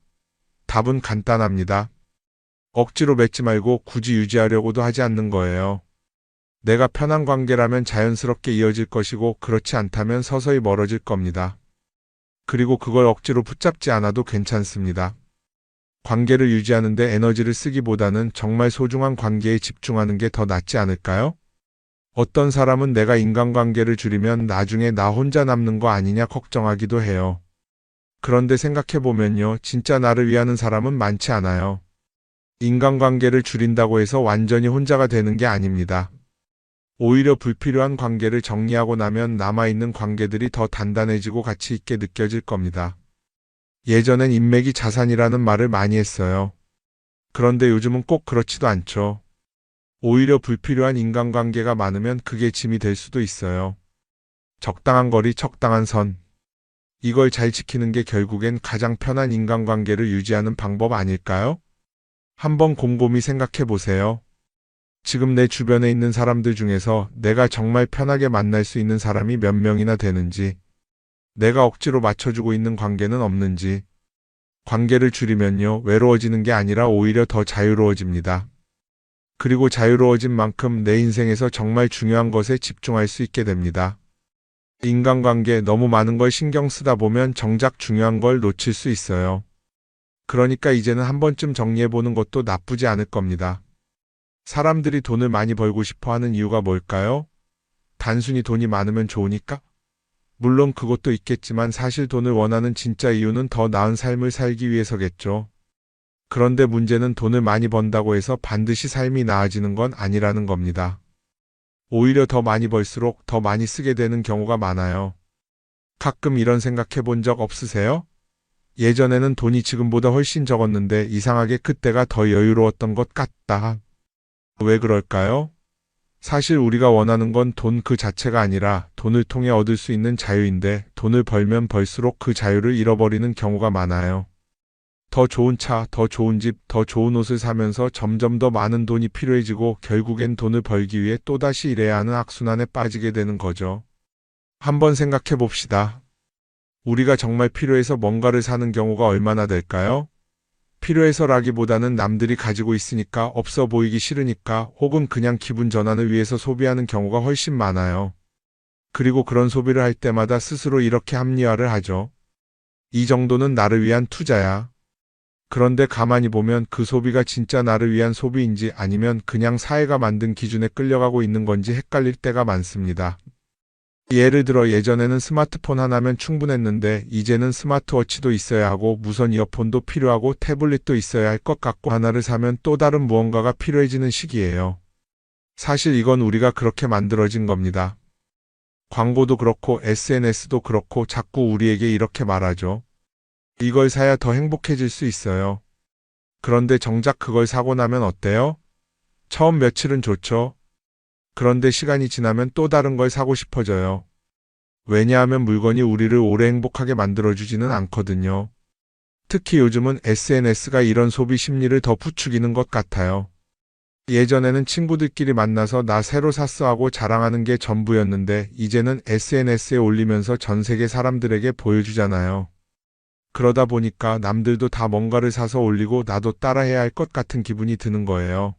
답은 간단합니다. 억지로 맺지 말고 굳이 유지하려고도 하지 않는 거예요. 내가 편한 관계라면 자연스럽게 이어질 것이고 그렇지 않다면 서서히 멀어질 겁니다. 그리고 그걸 억지로 붙잡지 않아도 괜찮습니다. 관계를 유지하는데 에너지를 쓰기보다는 정말 소중한 관계에 집중하는 게 더 낫지 않을까요? 어떤 사람은 내가 인간관계를 줄이면 나중에 나 혼자 남는 거 아니냐 걱정하기도 해요. 그런데 생각해보면요, 진짜 나를 위하는 사람은 많지 않아요. 인간관계를 줄인다고 해서 완전히 혼자가 되는 게 아닙니다. 오히려 불필요한 관계를 정리하고 나면 남아있는 관계들이 더 단단해지고 가치 있게 느껴질 겁니다. 예전엔 인맥이 자산이라는 말을 많이 했어요. 그런데 요즘은 꼭 그렇지도 않죠. 오히려 불필요한 인간관계가 많으면 그게 짐이 될 수도 있어요. 적당한 거리, 적당한 선. 이걸 잘 지키는 게 결국엔 가장 편한 인간관계를 유지하는 방법 아닐까요? 한번 곰곰이 생각해 보세요. 지금 내 주변에 있는 사람들 중에서 내가 정말 편하게 만날 수 있는 사람이 몇 명이나 되는지, 내가 억지로 맞춰주고 있는 관계는 없는지. 관계를 줄이면요, 외로워지는 게 아니라 오히려 더 자유로워집니다. 그리고 자유로워진 만큼 내 인생에서 정말 중요한 것에 집중할 수 있게 됩니다. 인간관계 너무 많은 걸 신경 쓰다 보면 정작 중요한 걸 놓칠 수 있어요. 그러니까 이제는 한 번쯤 정리해보는 것도 나쁘지 않을 겁니다. 사람들이 돈을 많이 벌고 싶어 하는 이유가 뭘까요? 단순히 돈이 많으면 좋으니까? 물론 그것도 있겠지만 사실 돈을 원하는 진짜 이유는 더 나은 삶을 살기 위해서겠죠. 그런데 문제는 돈을 많이 번다고 해서 반드시 삶이 나아지는 건 아니라는 겁니다. 오히려 더 많이 벌수록 더 많이 쓰게 되는 경우가 많아요. 가끔 이런 생각해 본 적 없으세요? 예전에는 돈이 지금보다 훨씬 적었는데 이상하게 그때가 더 여유로웠던 것 같다. 왜 그럴까요? 사실 우리가 원하는 건 돈 그 자체가 아니라 돈을 통해 얻을 수 있는 자유인데 돈을 벌면 벌수록 그 자유를 잃어버리는 경우가 많아요. 더 좋은 차, 더 좋은 집, 더 좋은 옷을 사면서 점점 더 많은 돈이 필요해지고 결국엔 돈을 벌기 위해 또다시 일해야 하는 악순환에 빠지게 되는 거죠. 한번 생각해 봅시다. 우리가 정말 필요해서 뭔가를 사는 경우가 얼마나 될까요? 필요해서라기보다는 남들이 가지고 있으니까, 없어 보이기 싫으니까, 혹은 그냥 기분 전환을 위해서 소비하는 경우가 훨씬 많아요. 그리고 그런 소비를 할 때마다 스스로 이렇게 합리화를 하죠. 이 정도는 나를 위한 투자야. 그런데 가만히 보면 그 소비가 진짜 나를 위한 소비인지 아니면 그냥 사회가 만든 기준에 끌려가고 있는 건지 헷갈릴 때가 많습니다. 예를 들어 예전에는 스마트폰 하나면 충분했는데 이제는 스마트워치도 있어야 하고 무선 이어폰도 필요하고 태블릿도 있어야 할 것 같고 하나를 사면 또 다른 무언가가 필요해지는 시기예요. 사실 이건 우리가 그렇게 만들어진 겁니다. 광고도 그렇고 SNS도 그렇고 자꾸 우리에게 이렇게 말하죠. 이걸 사야 더 행복해질 수 있어요. 그런데 정작 그걸 사고 나면 어때요? 처음 며칠은 좋죠. 그런데 시간이 지나면 또 다른 걸 사고 싶어져요. 왜냐하면 물건이 우리를 오래 행복하게 만들어주지는 않거든요. 특히 요즘은 SNS가 이런 소비 심리를 더 부추기는 것 같아요. 예전에는 친구들끼리 만나서 나 새로 샀어 하고 자랑하는 게 전부였는데 이제는 SNS에 올리면서 전 세계 사람들에게 보여주잖아요. 그러다 보니까 남들도 다 뭔가를 사서 올리고 나도 따라해야 할 것 같은 기분이 드는 거예요.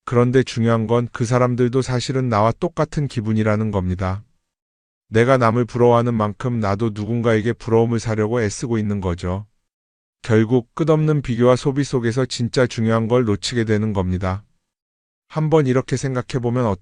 그런데 중요한 건 그 사람들도 사실은 나와 똑같은 기분이라는 겁니다. 내가 남을 부러워하는 만큼 나도 누군가에게 부러움을 사려고 애쓰고 있는 거죠. 결국 끝없는 비교와 소비 속에서 진짜 중요한 걸 놓치게 되는 겁니다. 한번 이렇게 생각해보면 어떨까요?